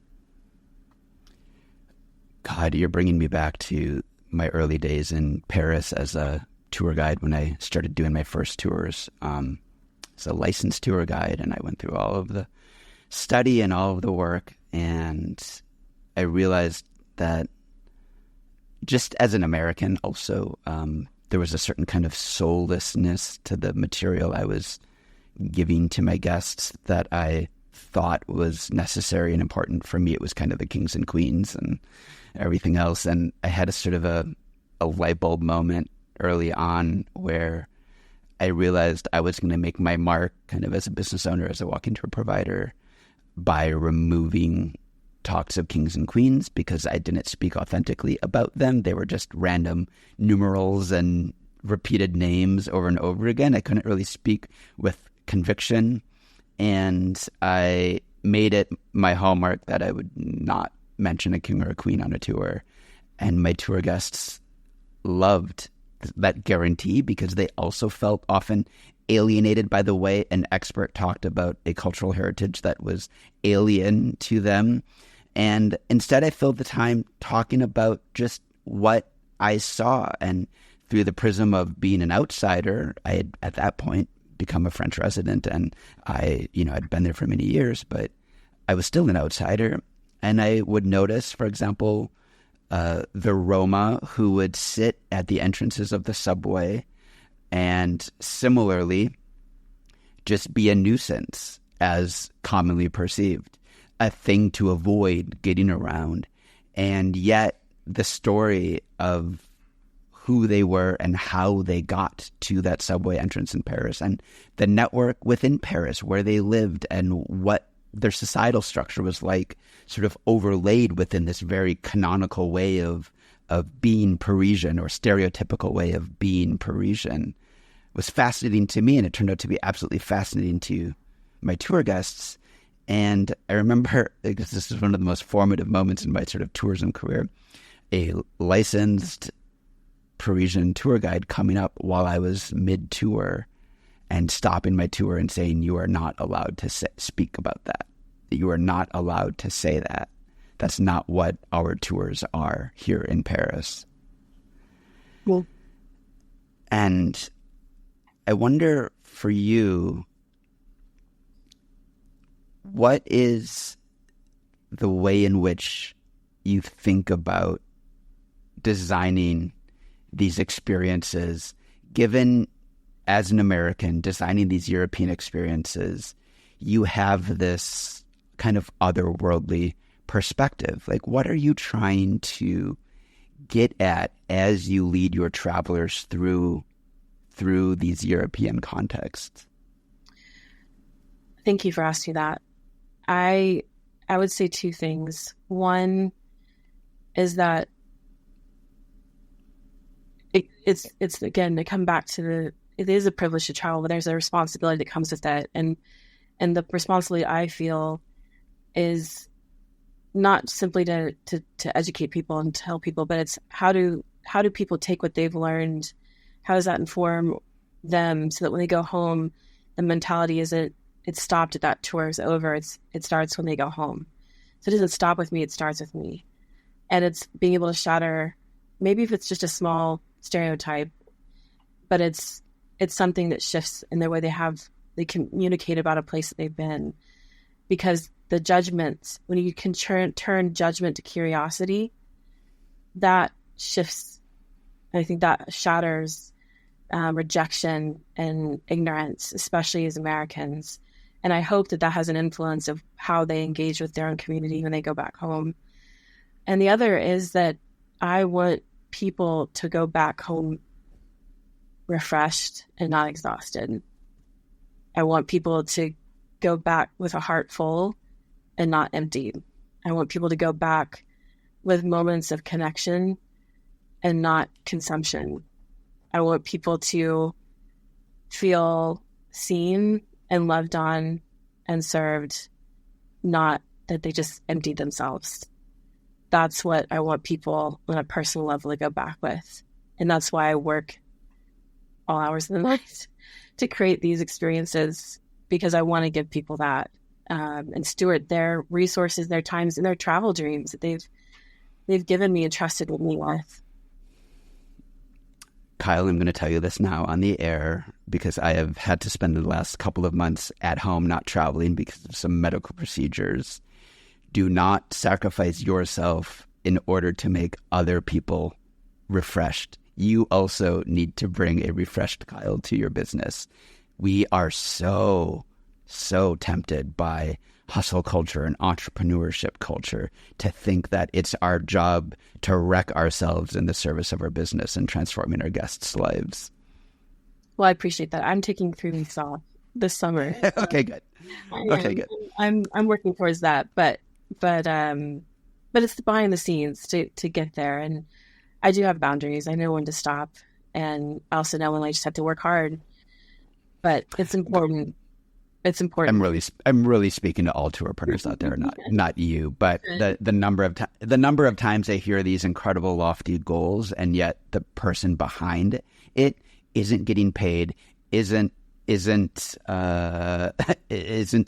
Speaker 1: God, you're bringing me back to my early days in Paris as a tour guide when I started doing my first tours. As a licensed tour guide, and I went through all of the study and all of the work, and I realized that just as an American also, there was a certain kind of soullessness to the material I was giving to my guests that I thought was necessary and important. For me, it was kind of the kings and queens and everything else. And I had a sort of a light bulb moment early on where I realized I was going to make my mark kind of as a business owner, as a walk-in tour provider, by removing talks of kings and queens because I didn't speak authentically about them. They were just random numerals and repeated names over and over again. I couldn't really speak with conviction. And I made it my hallmark that I would not mention a king or a queen on a tour. And my tour guests loved that guarantee because they also felt often alienated by the way an expert talked about a cultural heritage that was alien to them. And instead, I filled the time talking about just what I saw. And through the prism of being an outsider, I had at that point become a French resident, and I'd been there for many years, but I was still an outsider. And I would notice, for example, the Roma who would sit at the entrances of the subway and similarly just be a nuisance as commonly perceived, a thing to avoid getting around. And yet the story of who they were and how they got to that subway entrance in Paris and the network within Paris where they lived and what their societal structure was like, sort of overlaid within this very canonical way of being Parisian or stereotypical way of being Parisian was fascinating to me. And it turned out to be absolutely fascinating to my tour guests. And I remember, because this is one of the most formative moments in my sort of tourism career, a licensed Parisian tour guide coming up while I was mid-tour and stopping my tour and saying, "You are not allowed to speak about that. You are not allowed to say that. That's not what our tours are here in Paris."
Speaker 2: Well,
Speaker 1: and I wonder for you, what is the way in which you think about designing these experiences, given as an American designing these European experiences, you have this kind of otherworldly perspective. Like, what are you trying to get at as you lead your travelers through these European contexts?
Speaker 2: Thank you for asking that. I would say two things. One is that it's again, to come back to it is a privilege to travel, but there's a responsibility that comes with that. And the responsibility I feel is not simply to educate people and tell people, but it's how do people take what they've learned? How does that inform them so that when they go home, the mentality isn't it's stopped at that tour is over. It starts when they go home. So it doesn't stop with me, it starts with me. And it's being able to shatter, maybe if it's just a small stereotype, but it's it's something that shifts in the way they communicate about a place that they've been. Because the judgments, when you can turn judgment to curiosity, that shifts. I think that shatters rejection and ignorance, especially as Americans. And I hope that has an influence of how they engage with their own community when they go back home. And the other is that I want people to go back home refreshed and not exhausted. I want people to go back with a heart full and not emptied. I want people to go back with moments of connection and not consumption. I want people to feel seen and loved on and served, not that they just emptied themselves. That's what I want people on a personal level to go back with. And that's why I work all hours of the night to create these experiences, because I want to give people that and steward their resources, their times, and their travel dreams that they've given me and trusted with me with.
Speaker 1: Kyle, I'm going to tell you this now on the air because I have had to spend the last couple of months at home not traveling because of some medical procedures. Do not sacrifice yourself in order to make other people refreshed. You also need to bring a refreshed Kyle to your business. We are so tempted by hustle culture and entrepreneurship culture to think that it's our job to wreck ourselves in the service of our business and transforming our guests' lives.
Speaker 2: Well, I appreciate that. I'm taking 3 weeks off this summer.
Speaker 1: Okay, good. Good.
Speaker 2: I'm working towards that, but it's behind the scenes to get there. And I do have boundaries. I know when to stop, and I also know when I just have to work hard. But it's important. It's important.
Speaker 1: I'm really speaking to all tourpreneurs out there, not you. But the number of times I hear these incredible lofty goals, and yet the person behind it isn't getting paid, isn't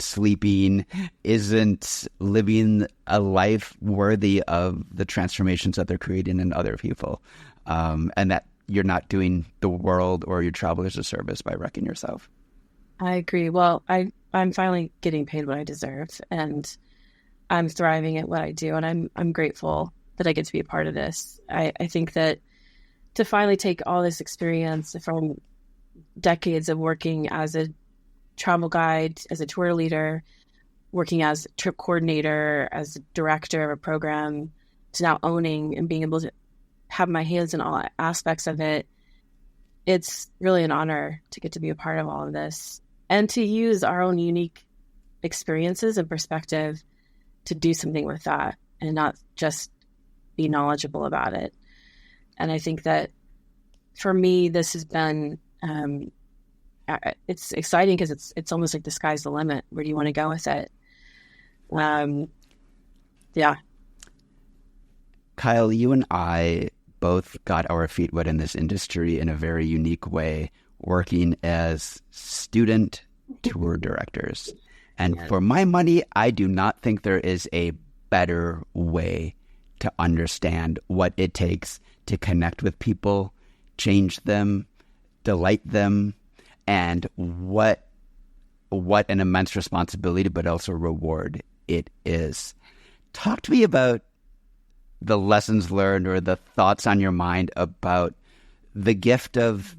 Speaker 1: sleeping, isn't living a life worthy of the transformations that they're creating in other people, and that you're not doing the world or your travelers a service by wrecking yourself.
Speaker 2: I agree. Well, I'm finally getting paid what I deserve, and I'm thriving at what I do, and I'm grateful that I get to be a part of this. I think that to finally take all this experience from decades of working as a travel guide, as a tour leader, working as a trip coordinator, as a director of a program, to now owning and being able to have my hands in all aspects of it, it's really an honor to get to be a part of all of this and to use our own unique experiences and perspective to do something with that and not just be knowledgeable about it. And I think that for me, this has been, it's exciting because it's almost like the sky's the limit. Where do you want to go with it? Yeah.
Speaker 1: Kyle, you and I both got our feet wet in this industry in a very unique way, working as student tour directors. And for my money, I do not think there is a better way to understand what it takes to connect with people, change them, delight them, and what an immense responsibility, but also reward it is. Talk to me about the lessons learned or the thoughts on your mind about the gift of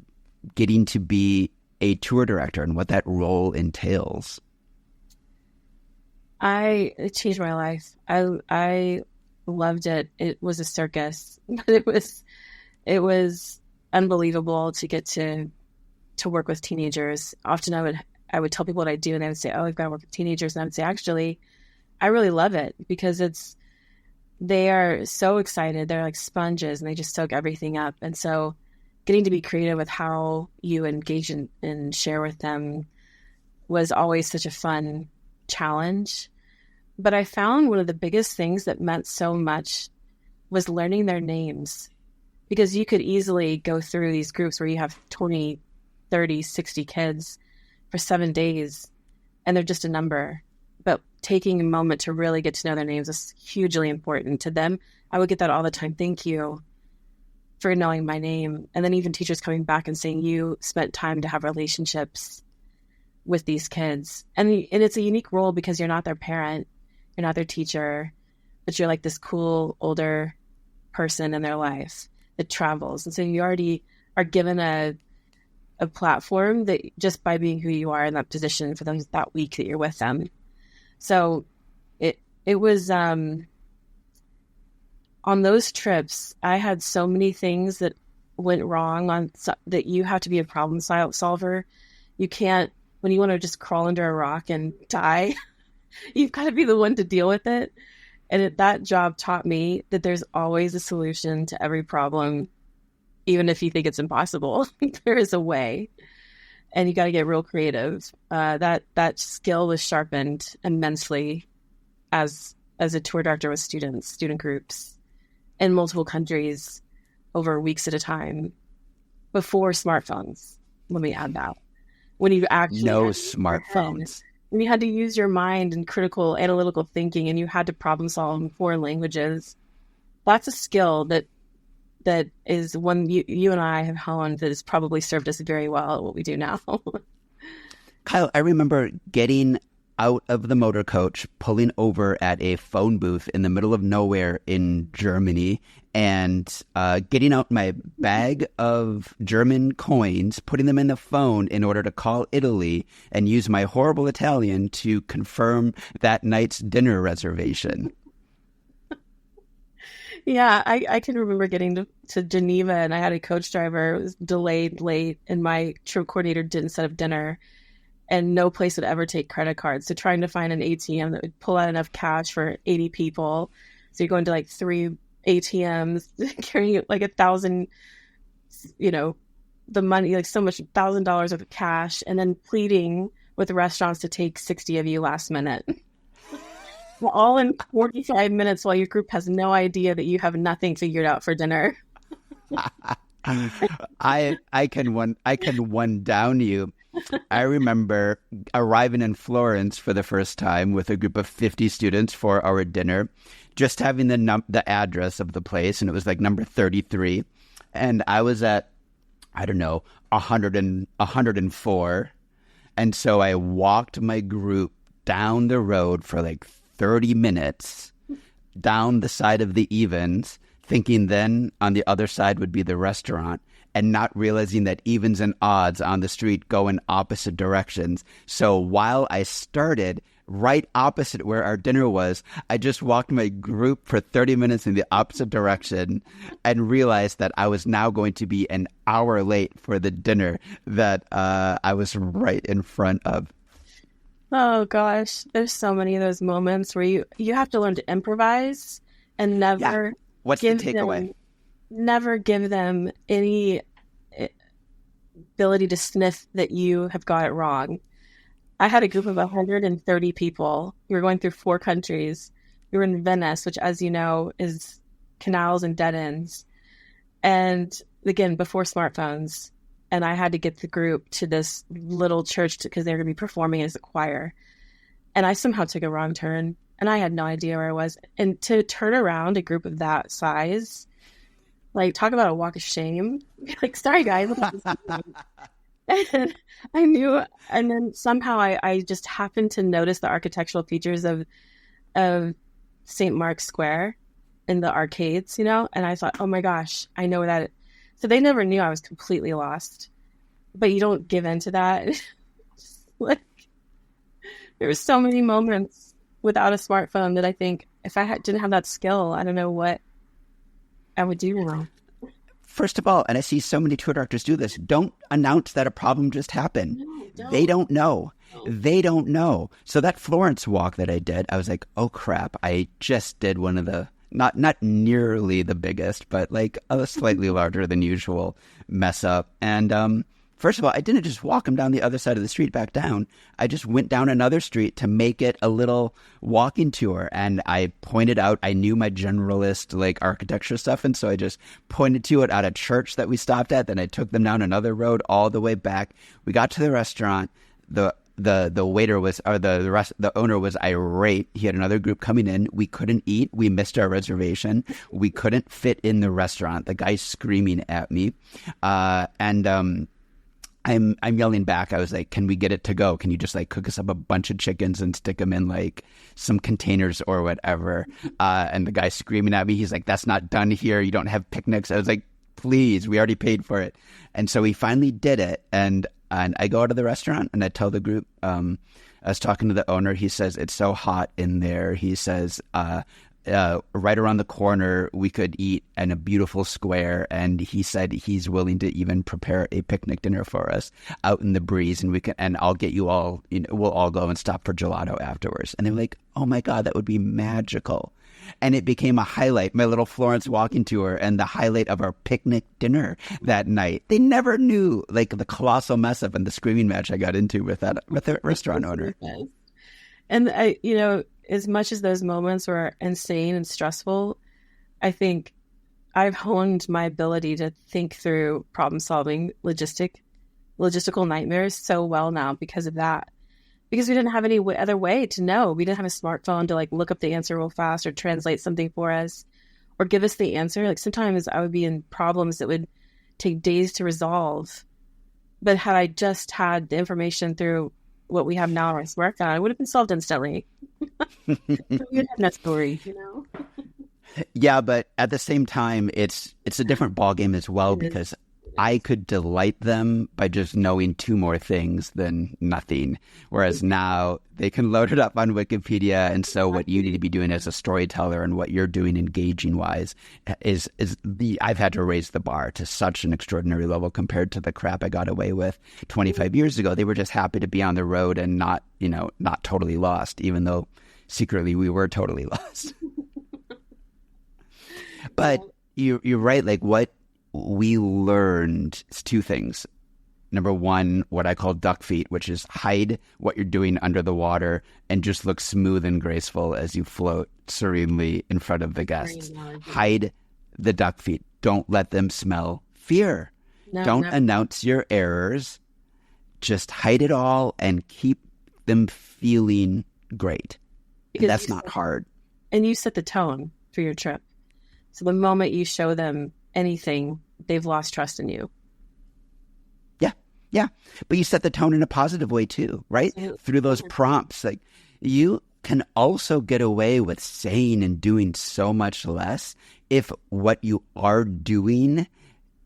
Speaker 1: getting to be a tour director and what that role entails.
Speaker 2: It changed my life. I loved it. It was a circus, but it was unbelievable to get to work with teenagers. Often I would tell people what I do, and they would say, "Oh, I've got to work with teenagers," and I would say, "Actually, I really love it because they are so excited. They're like sponges, and they just soak everything up." And so, getting to be creative with how you engage and share with them was always such a fun challenge. But I found one of the biggest things that meant so much was learning their names, because you could easily go through these groups where you have 20, 30, 60 kids for 7 days, and they're just a number. But taking a moment to really get to know their names is hugely important to them. I would get that all the time. Thank you for knowing my name. And then even teachers coming back and saying, you spent time to have relationships with these kids. And it's a unique role because you're not their parent, you're not their teacher, but you're like this cool older person in their life that travels. And so you already are given a platform that just by being who you are in that position for them that week that you're with them. So it was on those trips, I had so many things that went wrong that you have to be a problem solver. You can't, when you want to just crawl under a rock and die, you've got to be the one to deal with it. And that job taught me that there's always a solution to every problem, even if you think it's impossible. There is a way, and you got to get real creative. That skill was sharpened immensely as a tour director with student groups in multiple countries over weeks at a time before smartphones. Let me add that. When you actually
Speaker 1: no smartphones.
Speaker 2: When you had to use your mind and critical analytical thinking, and you had to problem solve in foreign languages, that's a skill that is one you and I have honed that has probably served us very well at what we do now.
Speaker 1: Kyle, I remember getting out of the motor coach, pulling over at a phone booth in the middle of nowhere in Germany, and getting out my bag of German coins, putting them in the phone in order to call Italy and use my horrible Italian to confirm that night's dinner reservation.
Speaker 2: Yeah, I can remember getting to Geneva, and I had a coach driver. It was delayed late, and my trip coordinator didn't set up dinner, and no place would ever take credit cards. So trying to find an ATM that would pull out enough cash for 80 people. So you're going to like 3 ATMs, carrying like 1,000, the money, like so much, $1,000 of cash, and then pleading with the restaurants to take 60 of you last minute. All in 45 minutes while your group has no idea that you have nothing figured out for dinner.
Speaker 1: I can one down you. I remember arriving in Florence for the first time with a group of 50 students for our dinner, just having the address of the place, and it was like number 33, and I was at 104, and so I walked my group down the road for like 30 minutes down the side of the Evens, thinking then on the other side would be the restaurant, and not realizing that evens and odds on the street go in opposite directions. So while I started right opposite where our dinner was, I just walked my group for 30 minutes in the opposite direction and realized that I was now going to be an hour late for the dinner that I was right in front of.
Speaker 2: Oh gosh, there's so many of those moments where you have to learn to improvise and never.
Speaker 1: Yeah. What's the takeaway?
Speaker 2: Never give them any ability to sniff that you have got it wrong. I had a group of 130 people. We were going through 4 countries. We were in Venice, which, as you know, is canals and dead ends. And again, before smartphones. And I had to get the group to this little church because they were going to be performing as a choir. And I somehow took a wrong turn, and I had no idea where I was. And to turn around a group of that size, like, talk about a walk of shame. Like, sorry, guys. And I knew, and then somehow I just happened to notice the architectural features of St. Mark's Square in the arcades, and I thought, oh my gosh, I know where that is. So they never knew I was completely lost, but you don't give in to that. Like, there were so many moments without a smartphone that I think if I didn't have that skill, I don't know what I would do wrong.
Speaker 1: First of all, and I see so many tour directors do this, don't announce that a problem just happened.
Speaker 2: No,
Speaker 1: They don't know. They don't know. So that Florence walk that I did, I was like, oh crap, I just did one of the, not nearly the biggest, but like a slightly larger than usual mess up. And first of all, I didn't just walk them down the other side of the street back down. I just went down another street to make it a little walking tour. And I pointed out, I knew my generalist like architecture stuff. And so I just pointed to it at a church that we stopped at. Then I took them down another road all the way back. We got to the restaurant. The the waiter was, or the owner was irate. He had another group coming in. We couldn't eat. We missed our reservation. We couldn't fit in the restaurant. The guy's screaming at me, and I'm yelling back. I was like, "Can we get it to go? Can you just like cook us up a bunch of chickens and stick them in like some containers or whatever?" And the guy's screaming at me. He's like, "That's not done here. You don't have picnics." I was like, "Please, we already paid for it." And so he finally did it. And I go out of the restaurant and I tell the group, I was talking to the owner. He says, "It's so hot in there." He says, right around the corner, we could eat in a beautiful square. And he said he's willing to even prepare a picnic dinner for us out in the breeze. And I'll get you all, we'll all go and stop for gelato afterwards. And they were like, "Oh my God, that would be magical." And it became a highlight, my little Florence walking tour, and the highlight of our picnic dinner that night. They never knew like the colossal mess up and the screaming match I got into with the restaurant owner.
Speaker 2: And as much as those moments were insane and stressful, I think I've honed my ability to think through problem solving logistical nightmares so well now because of that. Because we didn't have any other way to know. We didn't have a smartphone to like look up the answer real fast or translate something for us or give us the answer. Like sometimes I would be in problems that would take days to resolve. But had I just had the information through what we have now on our smartphone, it would have been solved instantly. We would have that story,
Speaker 1: Yeah, but at the same time, it's a different ballgame as well because I could delight them by just knowing 2 more things than nothing. Whereas now they can load it up on Wikipedia. And so what you need to be doing as a storyteller and what you're doing engaging wise is I've had to raise the bar to such an extraordinary level compared to the crap I got away with 25 years ago. They were just happy to be on the road and not totally lost, even though secretly we were totally lost. But you're right. Like what we learned is 2 things. Number 1, what I call duck feet, which is hide what you're doing under the water and just look smooth and graceful as you float serenely in front of the guests. Hide the duck feet. Don't let them smell fear. Don't announce your errors. Just hide it all and keep them feeling great. And that's not hard.
Speaker 2: And you set the tone for your trip. So the moment you show them anything, they've lost trust in you.
Speaker 1: Yeah. But you set the tone in a positive way too, right? Through those prompts. Like you can also get away with saying and doing so much less if what you are doing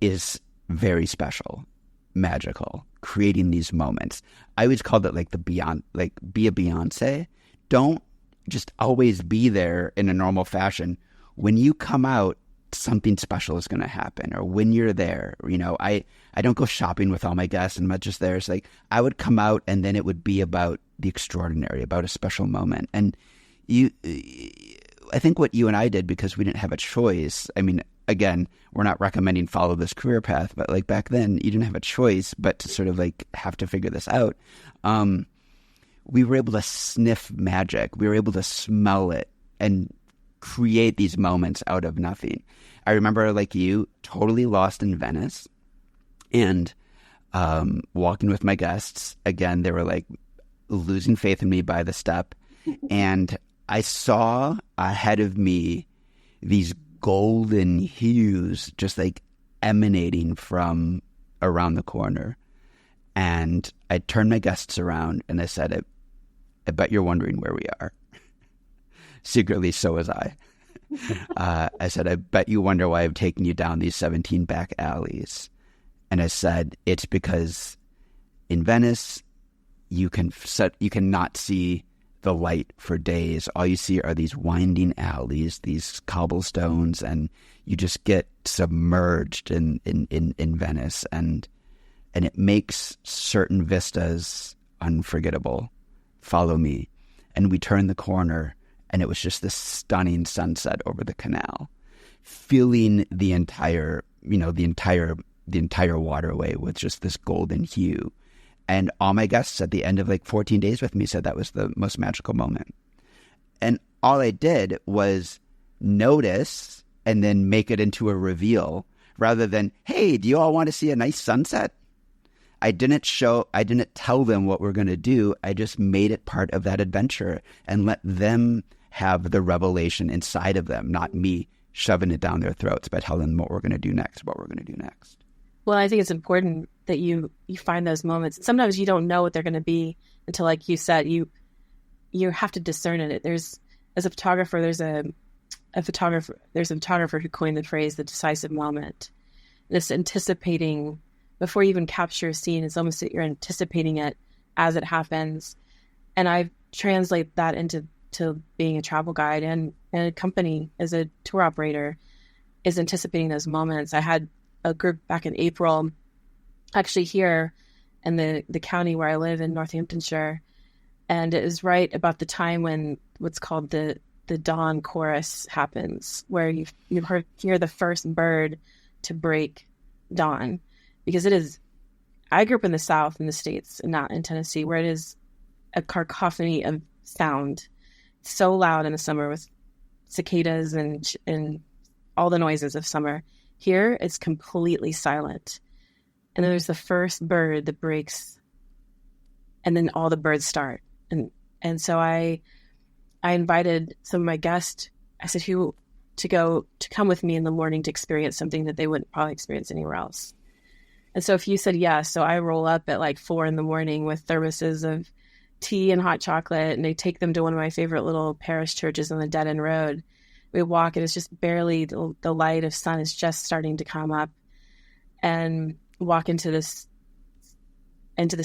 Speaker 1: is very special, magical, creating these moments. I always called it like be a Beyonce. Don't just always be there in a normal fashion. When you come out, something special is going to happen. Or when you're there, I don't go shopping with all my guests and I'm not just there. It's like I would come out and then it would be about the extraordinary, about a special moment. And I think what you and I did, because we didn't have a choice. I mean, again, we're not recommending follow this career path, but like back then you didn't have a choice but to sort of like have to figure this out. We were able to sniff magic. We were able to smell it and create these moments out of nothing. I remember, like you, totally lost in Venice and walking with my guests. Again, they were like losing faith in me by the step. And I saw ahead of me these golden hues just like emanating from around the corner. And I turned my guests around and I said, I bet you're wondering where we are. Secretly, so was I. I said, I bet you wonder why I've taken you down these 17 back alleys. And I said, it's because in Venice, you cannot see the light for days. All you see are these winding alleys, these cobblestones, and you just get submerged in Venice. And it makes certain vistas unforgettable. Follow me. And we turned the corner. And it was just this stunning sunset over the canal, filling the entire waterway with just this golden hue. And all my guests at the end of like 14 days with me said that was the most magical moment. And all I did was notice and then make it into a reveal rather than, hey, do you all want to see a nice sunset? I didn't tell them what we're going to do. I just made it part of that adventure and let them have the revelation inside of them, not me shoving it down their throats, but telling them what we're going to do next.
Speaker 2: Well, I think it's important that you find those moments. Sometimes you don't know what they're going to be until, like you said, you have to discern it. There's a photographer who coined the phrase "the decisive moment." And it's anticipating before you even capture a scene. It's almost that you're anticipating it as it happens. And I translate that into being a travel guide, and a company as a tour operator is anticipating those moments. I had a group back in April, actually here in the county where I live in Northamptonshire. And it was right about the time when what's called the dawn chorus happens, where you hear the first bird to break dawn. Because it is, I grew up in the South in the States and not in Tennessee, where it is a cacophony of sound. It's so loud in the summer with cicadas and all the noises of summer. Here, it's completely silent. And then there's the first bird that breaks, and then all the birds start. And so I invited some of my guests, I said, who to come with me in the morning to experience something that they wouldn't probably experience anywhere else. And so if you said yes, so I roll up at like 4 a.m. with thermoses of tea and hot chocolate, and they take them to one of my favorite little parish churches on the dead end road. We walk, and it's just barely the light of sun is just starting to come up, and walk into this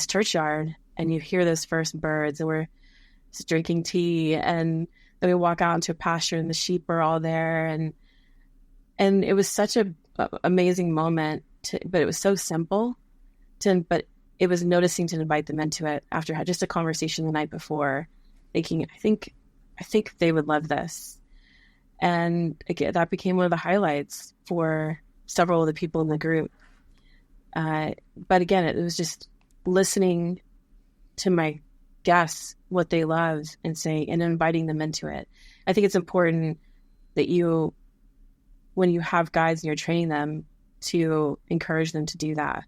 Speaker 2: churchyard, and you hear those first birds, and we're just drinking tea, and then we walk out into a pasture, and the sheep are all there, and it was such a amazing moment. But it was so simple. But it was noticing to invite them into it after just a conversation the night before, thinking, I think they would love this. And again, that became one of the highlights for several of the people in the group. But again, it was just listening to my guests, what they love, and inviting them into it. I think it's important that when you have guides and you're training them, to encourage them to do that.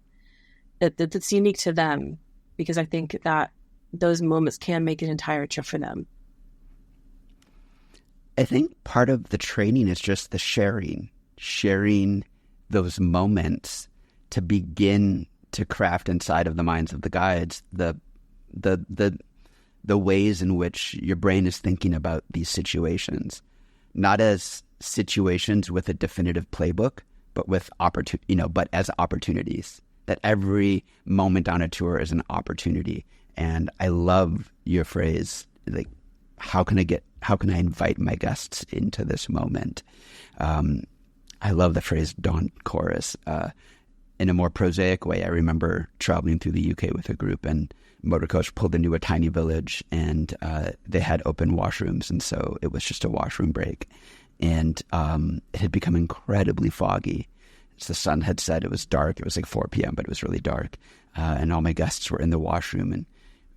Speaker 2: That's unique to them, because I think that those moments can make an entire trip for them.
Speaker 1: I think part of the training is just the sharing those moments to begin to craft inside of the minds of the guides the ways in which your brain is thinking about these situations, not as situations with a definitive playbook, but with but as opportunities. That every moment on a tour is an opportunity. And I love your phrase, like, how can I invite my guests into this moment? I love the phrase dawn chorus. In a more prosaic way, I remember traveling through the UK with a group, and motor coach pulled into a tiny village, and they had open washrooms, and so it was just a washroom break. And it had become incredibly foggy. As the sun had set, it was dark. It was like 4 p.m., but it was really dark. And all my guests were in the washroom. And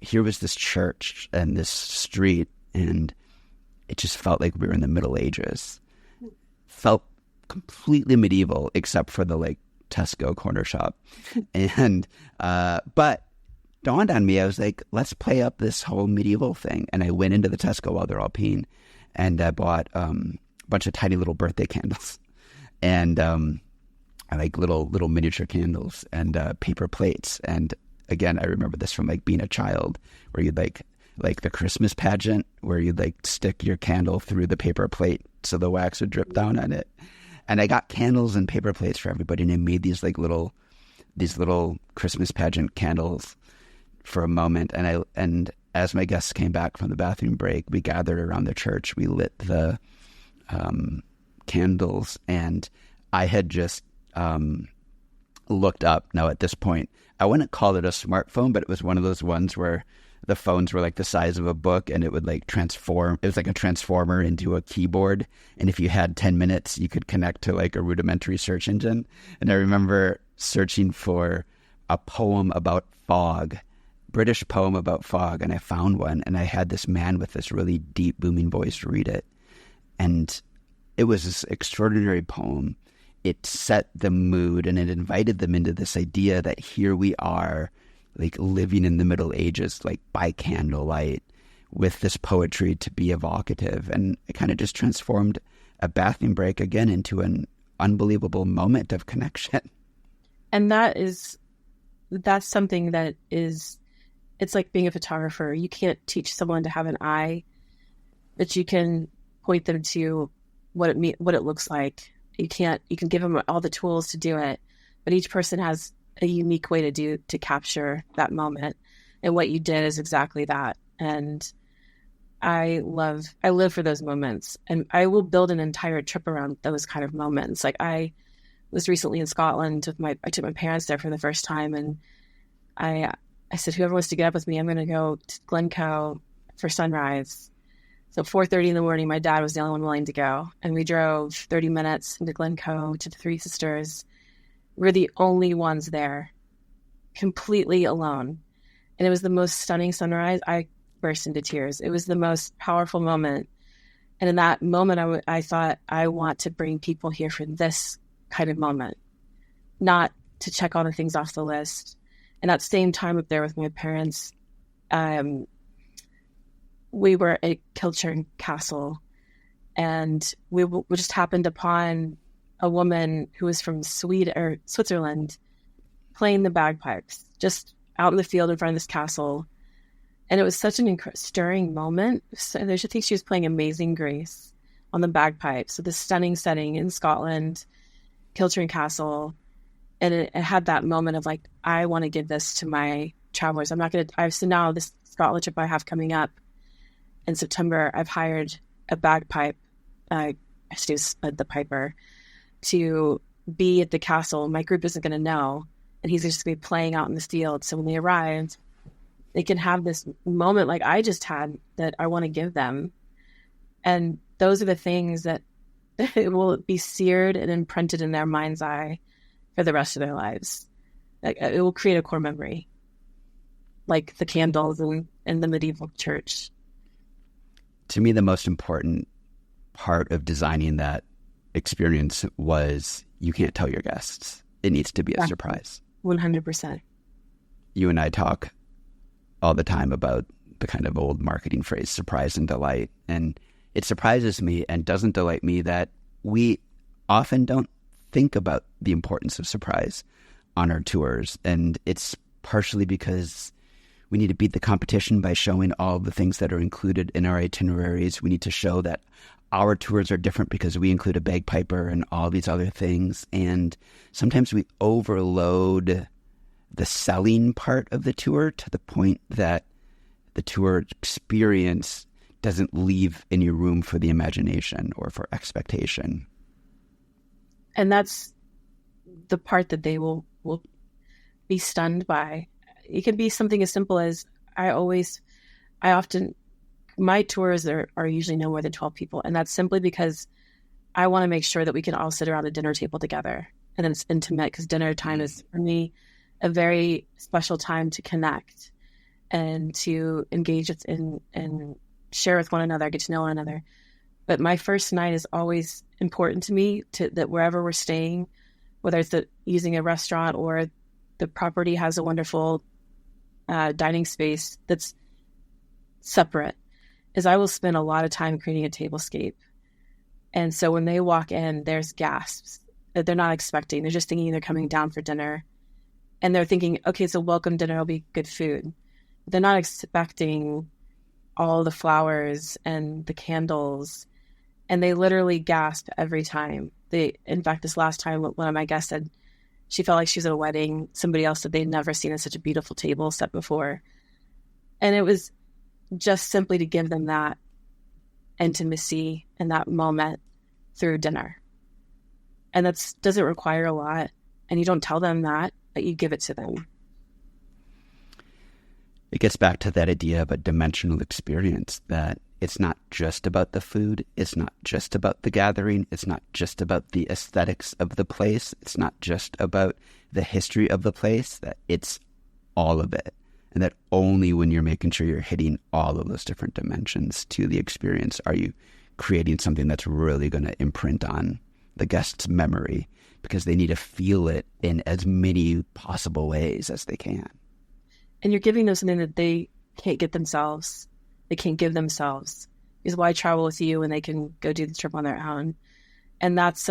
Speaker 1: here was this church and this street, and it just felt like we were in the Middle Ages. Felt completely medieval, except for the Tesco corner shop. And but dawned on me, I was like, let's play up this whole medieval thing. And I went into the Tesco while they're all peeing, and I bought bunch of tiny little birthday candles, and I like little miniature candles and paper plates. And again, I remember this from being a child, where you'd like the Christmas pageant, where you'd stick your candle through the paper plate so the wax would drip down on it. And I got candles and paper plates for everybody, and I made these little Christmas pageant candles for a moment. And as my guests came back from the bathroom break, we gathered around the church. We lit the candles, and I had just looked up. Now at this point, I wouldn't call it a smartphone, but it was one of those ones where the phones were the size of a book, and it would transform. It was like a transformer into a keyboard, and if you had 10 minutes, you could connect to a rudimentary search engine. And I remember searching for a poem about fog, British poem about fog, and I found one, and I had this man with this really deep booming voice read it. And it was this extraordinary poem. It set the mood, and it invited them into this idea that here we are like living in the Middle Ages, like by candlelight, with this poetry to be evocative. And it kind of just transformed a bathroom break again into an unbelievable moment of connection.
Speaker 2: And that's something that is, it's like being a photographer. You can't teach someone to have an eye, but you can point them to what it looks like. You can give them all the tools to do it, but each person has a unique way to capture that moment. And what you did is exactly that. And I live for those moments, and I will build an entire trip around those kind of moments. Like I was recently in Scotland I took my parents there for the first time, and I said, whoever wants to get up with me, I'm going to go to Glencoe for sunrise. So 4:30 in the morning, my dad was the only one willing to go. And we drove 30 minutes into Glencoe to the Three Sisters. We're the only ones there, completely alone. And it was the most stunning sunrise. I burst into tears. It was the most powerful moment. And in that moment, I thought, I want to bring people here for this kind of moment, not to check all the things off the list. And at the same time up there with my parents, we were at Kilchurn Castle, and we just happened upon a woman who was from Switzerland playing the bagpipes just out in the field in front of this castle. And it was such an stirring moment. So I think she was playing Amazing Grace on the bagpipes. So the stunning setting in Scotland, Kilchurn Castle. And it had that moment of like, I want to give this to my travelers. So now this Scotland trip I have coming up in September, I've hired a bagpipe, the piper, to be at the castle. My group isn't going to know, and he's just going to be playing out in the field. So when they arrive, they can have this moment like I just had that I want to give them. And those are the things that it will be seared and imprinted in their mind's eye for the rest of their lives. Like, it will create a core memory, like the candles in the medieval church.
Speaker 1: To me, the most important part of designing that experience was you can't tell your guests. It needs to be a surprise.
Speaker 2: 100%.
Speaker 1: You and I talk all the time about the kind of old marketing phrase, surprise and delight. And it surprises me and doesn't delight me that we often don't think about the importance of surprise on our tours. And it's partially because we need to beat the competition by showing all the things that are included in our itineraries. We need to show that our tours are different because we include a bagpiper and all these other things. And sometimes we overload the selling part of the tour to the point that the tour experience doesn't leave any room for the imagination or for expectation.
Speaker 2: And that's the part that they will be stunned by. It can be something as simple as my tours are usually no more than 12 people. And that's simply because I want to make sure that we can all sit around a dinner table together. And then it's intimate, because dinner time is, for me, a very special time to connect and to engage and share with one another, get to know one another. But my first night is always important to me, that wherever we're staying, whether it's using a restaurant or the property has a wonderful dining space that's separate, is I will spend a lot of time creating a tablescape. And so when they walk in, there's gasps that they're not expecting. They're just thinking they're coming down for dinner. And they're thinking, okay, it's a welcome dinner, it'll be good food. They're not expecting all the flowers and the candles. And they literally gasp every time. In fact, this last time, one of my guests said she felt like she was at a wedding. Somebody else said they'd never seen such a beautiful table set before. And it was just simply to give them that intimacy and that moment through dinner. And that doesn't require a lot. And you don't tell them that, but you give it to them.
Speaker 1: It gets back to that idea of a dimensional experience, that it's not just about the food. It's not just about the gathering. It's not just about the aesthetics of the place. It's not just about the history of the place, that it's all of it. And that only when you're making sure you're hitting all of those different dimensions to the experience are you creating something that's really going to imprint on the guest's memory, because they need to feel it in as many possible ways as they can.
Speaker 2: And you're giving them something that they can't get themselves. They can't give themselves. Because why travel with you when they can go do the trip on their own? And those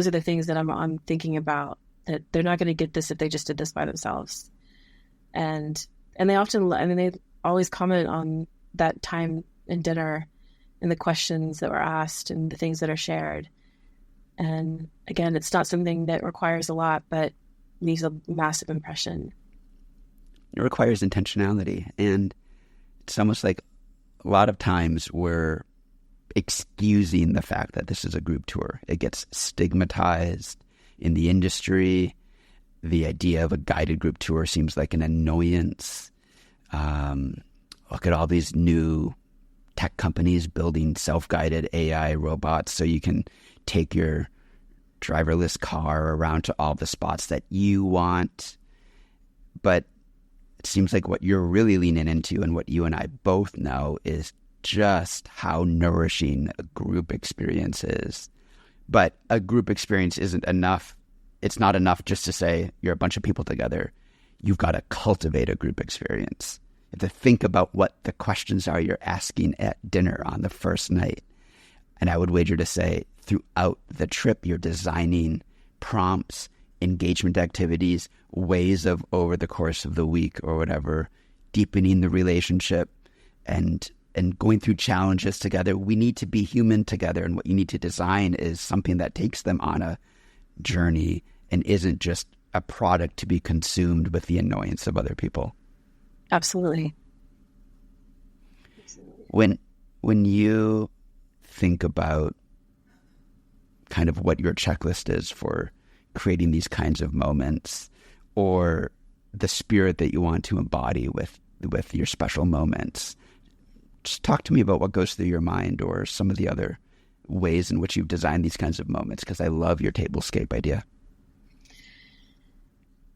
Speaker 2: are the things that I'm thinking about, that they're not going to get this if they just did this by themselves. And they they always comment on that time in dinner and the questions that were asked and the things that are shared. And again, it's not something that requires a lot, but leaves a massive impression.
Speaker 1: It requires intentionality. And it's almost like a lot of times we're excusing the fact that this is a group tour. It gets stigmatized in the industry. The idea of a guided group tour seems like an annoyance. Look at all these new tech companies building self-guided AI robots so you can take your driverless car around to all the spots that you want. But it seems like what you're really leaning into, and what you and I both know, is just how nourishing a group experience is. But a group experience isn't enough. It's not enough just to say you're a bunch of people together. You've got to cultivate a group experience. You have to think about what the questions are you're asking at dinner on the first night. And I would wager to say throughout the trip, you're designing prompts, engagement activities, ways of, over the course of the week or whatever, deepening the relationship and going through challenges together. We need to be human together. And what you need to design is something that takes them on a journey and isn't just a product to be consumed with the annoyance of other people.
Speaker 2: Absolutely.
Speaker 1: When you think about kind of what your checklist is for creating these kinds of moments, or the spirit that you want to embody with your special moments, just talk to me about what goes through your mind, or some of the other ways in which you've designed these kinds of moments, because I love your tablescape idea.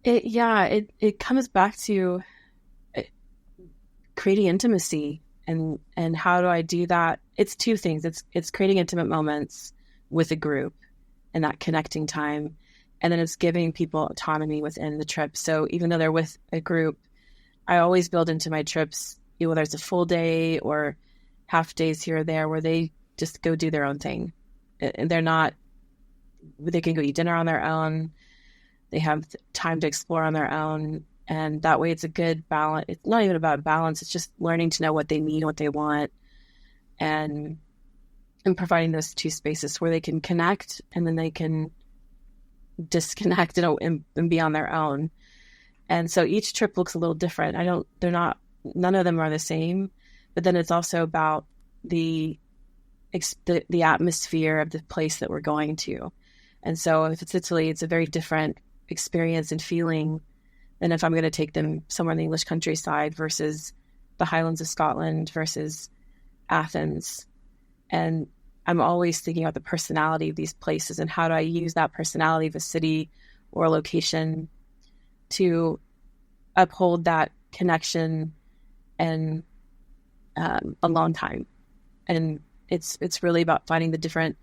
Speaker 2: It comes back to creating intimacy, and how do I do that? It's two things. It's creating intimate moments with a group and that connecting time, and then it's giving people autonomy within the trip. So even though they're with a group, I always build into my trips, whether it's a full day or half days here or there, where they just go do their own thing. And they can go eat dinner on their own. They have time to explore on their own. And that way it's a good balance. It's not even about balance. It's just learning to know what they need, what they want, and providing those two spaces where they can connect and then they can disconnect and be on their own. And so each trip looks a little different. None of them are the same, but then it's also about the atmosphere of the place that we're going to. And so if it's Italy, it's a very different experience and feeling than if I'm going to take them somewhere in the English countryside versus the Highlands of Scotland versus Athens. And I'm always thinking about the personality of these places and how do I use that personality of a city or a location to uphold that connection and alone time. And it's really about finding the different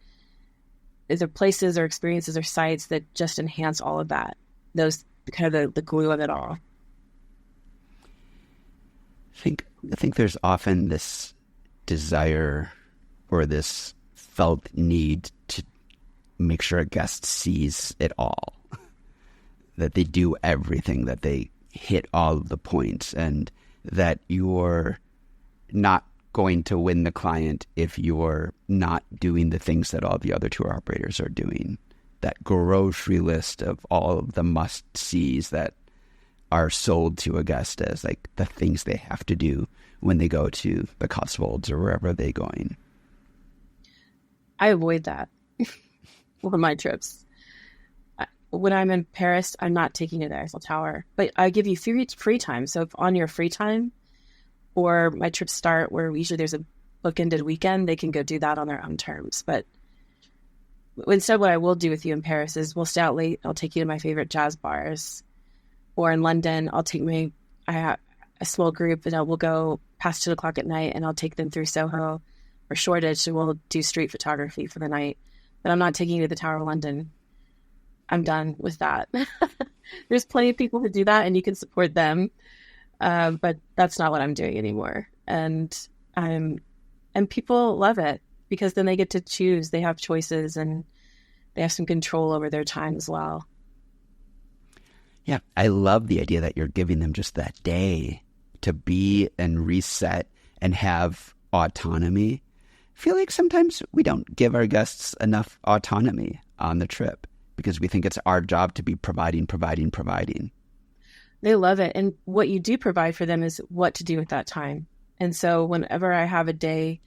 Speaker 2: either places or experiences or sites that just enhance all of that. Those kind of the glue of it all.
Speaker 1: I think there's often this desire or this felt need to make sure a guest sees it all, that they do everything, that they hit all of the points, and that you're not going to win the client if you're not doing the things that all the other tour operators are doing. That grocery list of all of the must-sees that are sold to a guest as like the things they have to do when they go to the Cotswolds or wherever they're going.
Speaker 2: I avoid that on my trips. When I'm in Paris, I'm not taking you to the Eiffel Tower, but I give you free time. So if on your free time, or my trips start where usually there's a bookended weekend, they can go do that on their own terms. But instead, what I will do with you in Paris is we'll stay out late. I'll take you to my favorite jazz bars. Or in London, I'll take I have a small group and we'll go past 2 o'clock at night and I'll take them through Soho or Shoreditch and we'll do street photography for the night. But I'm not taking you to the Tower of London. I'm done with that. There's plenty of people who do that and you can support them. But that's not what I'm doing anymore. And people love it because then they get to choose. They have choices and they have some control over their time as well.
Speaker 1: Yeah, I love the idea that you're giving them just that day to be and reset and have autonomy. I feel like sometimes we don't give our guests enough autonomy on the trip because we think it's our job to be providing.
Speaker 2: They love it. And what you do provide for them is what to do at that time. And so whenever I have a day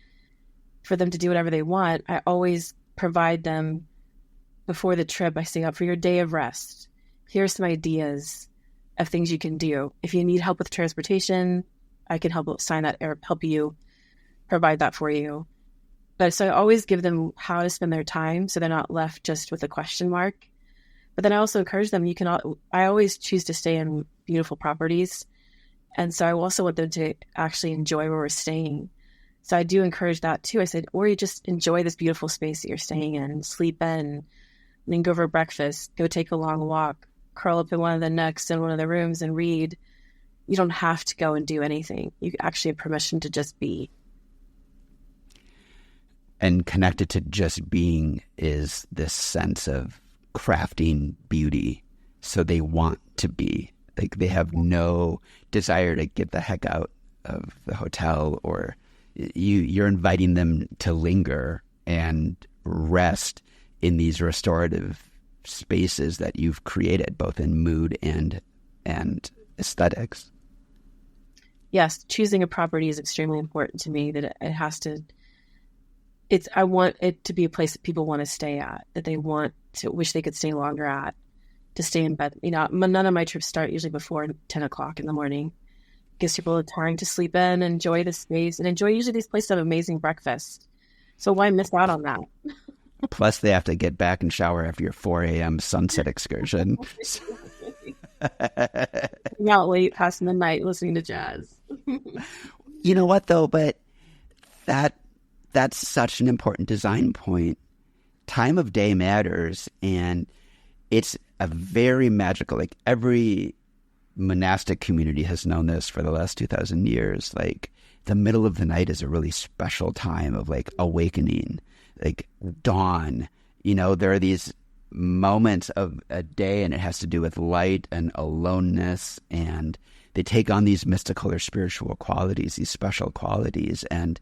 Speaker 2: for them to do whatever they want, I always provide them before the trip. I say, up for your day of rest, here's some ideas of things you can do. If you need help with transportation, I can help sign that or help you provide that for you. But so I always give them how to spend their time so they're not left just with a question mark. But then I also encourage them, I always choose to stay in beautiful properties. And so I also want them to actually enjoy where we're staying. So I do encourage that too. I said, or you just enjoy this beautiful space that you're staying in, sleep in, then go for breakfast, go take a long walk, curl up in one of the nooks in one of the rooms and read. You don't have to go and do anything. You actually have permission to just be.
Speaker 1: And connected to just being is this sense of crafting beauty. So they want to be. Like they have no desire to get the heck out of the hotel, or you're inviting them to linger and rest in these restorative spaces that you've created, both in mood and aesthetics.
Speaker 2: Yes, choosing a property is extremely important to me. That it has to. I want it to be a place that people want to stay at, that they want to wish they could stay longer at, to stay in bed. None of my trips start usually before 10 o'clock in the morning. Gives people the time to sleep in, enjoy the space, and enjoy usually these places have amazing breakfast. So why miss out on that?
Speaker 1: Plus, they have to get back and shower after your 4 a.m. sunset excursion.
Speaker 2: Being out late past midnight listening to jazz.
Speaker 1: You know what, though? But that's such an important design point. Time of day matters, and it's a very magical, like every monastic community has known this for the last 2,000 years. Like the middle of the night is a really special time of like awakening, like dawn. There are these moments of a day, and it has to do with light and aloneness, and they take on these mystical or spiritual qualities, these special qualities. And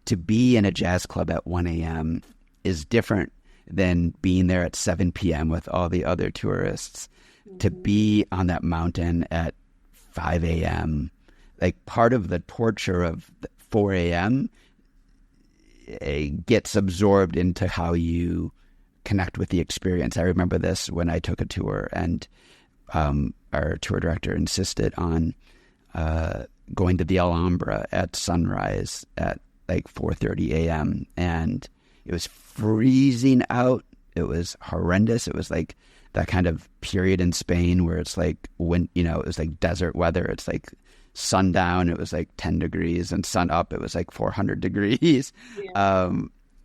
Speaker 1: to be in a jazz club at 1 a.m. is different than being there at 7 p.m. with all the other tourists. Mm-hmm. To be on that mountain at 5 a.m., like part of the torture of 4 a.m. Gets absorbed into how you connect with the experience. I remember this when I took a tour, and our tour director insisted on going to the Alhambra at sunrise at like 4:30 a.m. and it was freezing out. It was horrendous. It was like that kind of period in Spain where it's like when it was like desert weather. It's like sundown, it was like 10 degrees, and sun up, it was like 400 degrees. Yeah.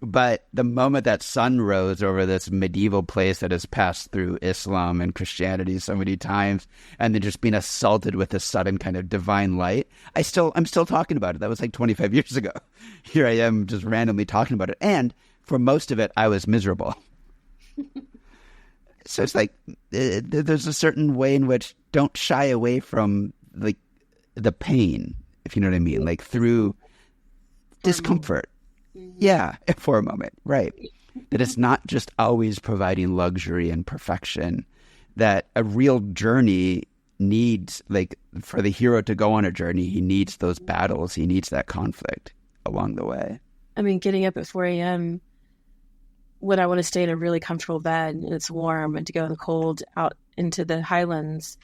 Speaker 1: But the moment that sun rose over this medieval place that has passed through Islam and Christianity so many times, and then just being assaulted with this sudden kind of divine light, I'm still talking about it. That was like 25 years ago. Here I am just randomly talking about it. And for most of it, I was miserable. So it's like there's a certain way in which don't shy away from like the pain, if you know what I mean, like through discomfort. Yeah, for a moment, right. That it's not just always providing luxury and perfection, that a real journey needs, like for the hero to go on a journey, he needs those battles, he needs that conflict along the way.
Speaker 2: I mean, getting up at 4 a.m. when I want to stay in a really comfortable bed and it's warm, and to go in the cold out into the highlands.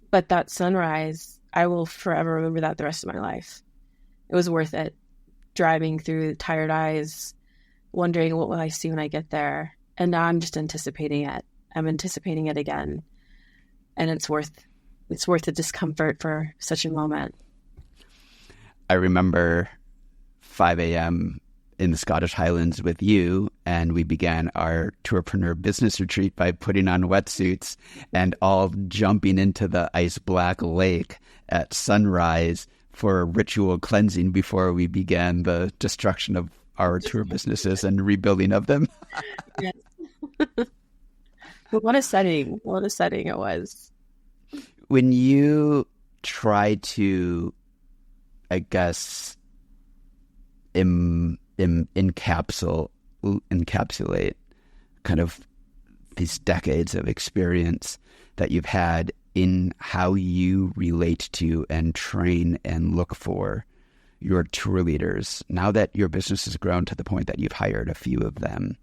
Speaker 2: But that sunrise, I will forever remember that the rest of my life. It was worth it. Driving through tired eyes, wondering what will I see when I get there. And now I'm just anticipating it. I'm anticipating it again. And it's worth the discomfort for such a moment.
Speaker 1: I remember 5 a.m. in the Scottish Highlands with you, and we began our Tourpreneur business retreat by putting on wetsuits and all jumping into the ice black lake at sunrise for ritual cleansing before we began the destruction of our tour businesses and rebuilding of them.
Speaker 2: Yes. But what a setting it was.
Speaker 1: When you try to, I guess, encapsulate kind of these decades of experience that you've had in how you relate to and train and look for your tour leaders, now that your business has grown to the point that you've hired a few of them,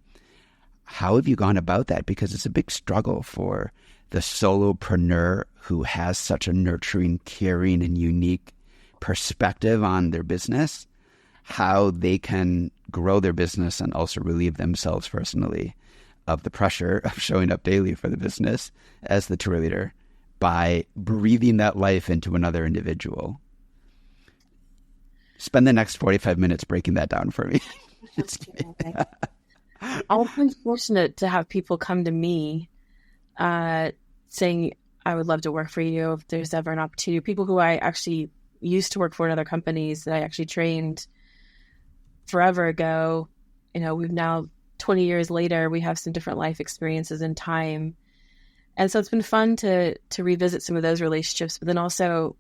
Speaker 1: how have you gone about that? Because it's a big struggle for the solopreneur who has such a nurturing, caring, and unique perspective on their business, how they can grow their business and also relieve themselves personally of the pressure of showing up daily for the business as the tour leader by breathing that life into another individual. Spend the next 45 minutes breaking that down for me. Just kidding.
Speaker 2: I'm really fortunate to have people come to me saying, I would love to work for you if there's ever an opportunity. People who I actually used to work for in other companies that I actually trained forever ago. You know, we've now 20 years later, we have some different life experiences in time. And so it's been fun to revisit some of those relationships, but then also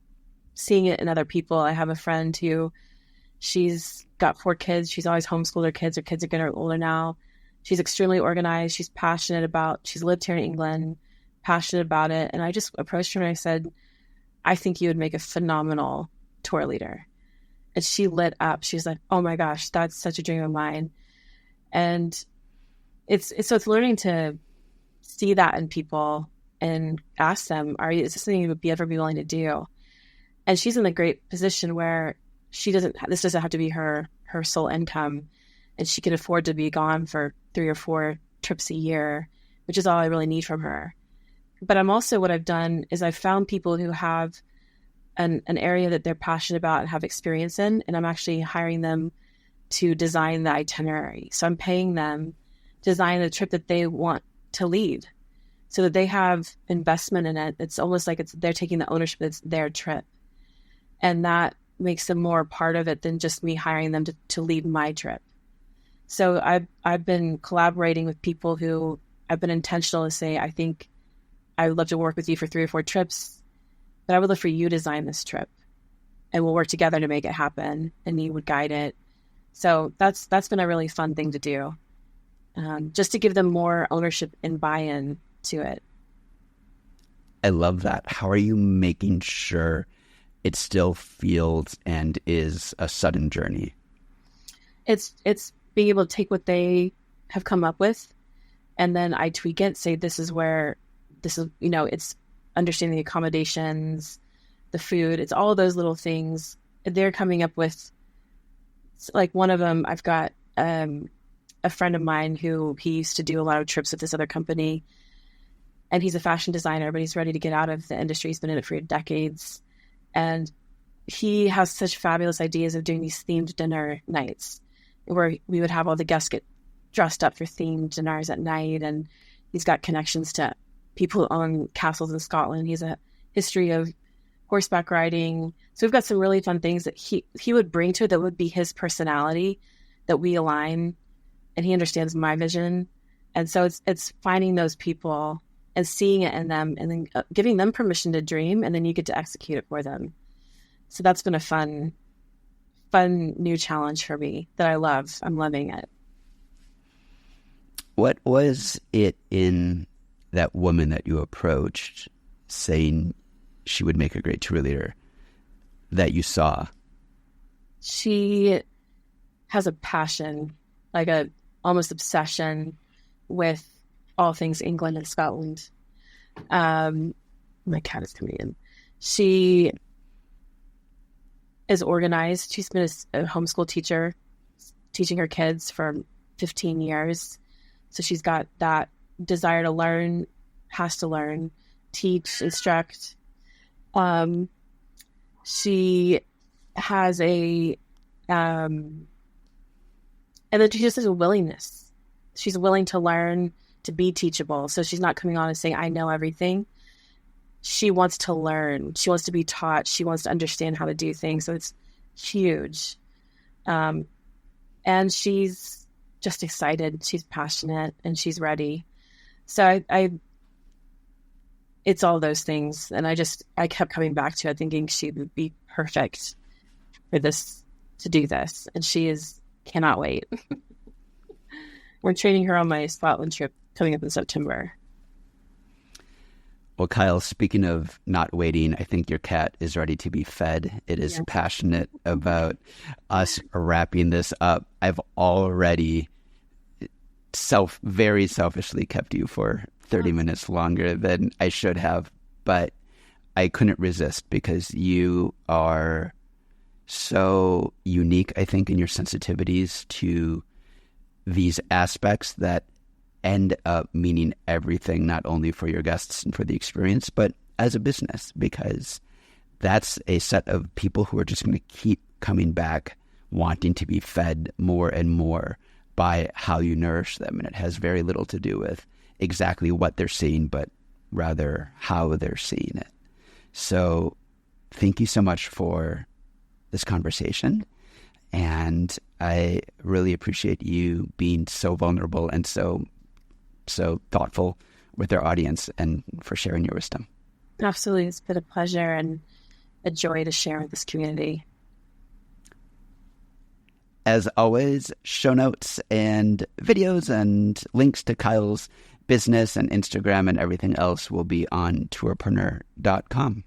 Speaker 2: seeing it in other people. I have a friend who, she's got 4 kids. She's always homeschooled her kids. Her kids are getting older now. She's extremely organized. She's passionate about, she's lived here in England, passionate about it. And I just approached her and I said, I think you would make a phenomenal tour leader. And she lit up. She's like, oh my gosh, that's such a dream of mine. And it's learning to see that in people and ask them, is this something you would ever be willing to do? And she's in a great position where this doesn't have to be her sole income, and she can afford to be gone for 3 or 4 trips a year, which is all I really need from her. But what I've done is I've found people who have an area that they're passionate about and have experience in, and I'm actually hiring them to design the itinerary. So I'm paying them to design the trip that they want to lead so that they have investment in it. It's almost like they're taking the ownership, it's their trip. And that makes them more a part of it than just me hiring them to lead my trip. So I've been collaborating with people who I've been intentional to say, I think I would love to work with you for 3 or 4 trips, but I would love for you to design this trip and we'll work together to make it happen, and you would guide it. So that's been a really fun thing to do, just to give them more ownership and buy-in to it.
Speaker 1: I love that. How are you making sure it still feels and is a sudden journey?
Speaker 2: It's being able to take what they have come up with, and then I tweak it, say this is, it's understanding the accommodations, the food, it's all of those little things. They're coming up with, like one of them, I've got a friend of mine who he used to do a lot of trips with this other company, and he's a fashion designer, but he's ready to get out of the industry. He's been in it for decades. And he has such fabulous ideas of doing these themed dinner nights where we would have all the guests get dressed up for themed dinners at night. And he's got connections to people who own castles in Scotland. He has a history of horseback riding. So we've got some really fun things that he would bring to it that would be his personality, that we align, and he understands my vision. And so it's finding those people and seeing it in them, and then giving them permission to dream, and then you get to execute it for them. So that's been a fun new challenge for me that I love. I'm loving it.
Speaker 1: What was it in that woman that you approached saying she would make a great tour leader that you saw?
Speaker 2: She has a passion, like a almost obsession with all things England and Scotland. My cat is coming in. She is organized. She's been a homeschool teacher, teaching her kids for 15 years. So she's got that desire to learn, has to learn, teach, instruct. She has a And then she just has a willingness. She's willing to learn, to be teachable. So she's not coming on and saying, I know everything. She wants to learn. She wants to be taught. She wants to understand how to do things. So it's huge. And she's just excited. She's passionate and she's ready. So it's all those things. And I kept coming back to it thinking she would be perfect for this, to do this. And she cannot wait. We're training her on my Scotland trip coming up in September.
Speaker 1: Well, Kyle, speaking of not waiting, I think your cat is ready to be fed. It is passionate about us wrapping this up. I've already very selfishly kept you for 30 minutes longer than I should have, but I couldn't resist because you are so unique, I think, in your sensitivities to these aspects that end up meaning everything, not only for your guests and for the experience, but as a business, because that's a set of people who are just going to keep coming back, wanting to be fed more and more by how you nourish them. And it has very little to do with exactly what they're seeing, but rather how they're seeing it. So thank you so much for this conversation. And I really appreciate you being so vulnerable and so thoughtful with our audience and for sharing your wisdom.
Speaker 2: Absolutely. It's been a pleasure and a joy to share with this community.
Speaker 1: As always, show notes and videos and links to Kyle's business and Instagram and everything else will be on tourpreneur.com.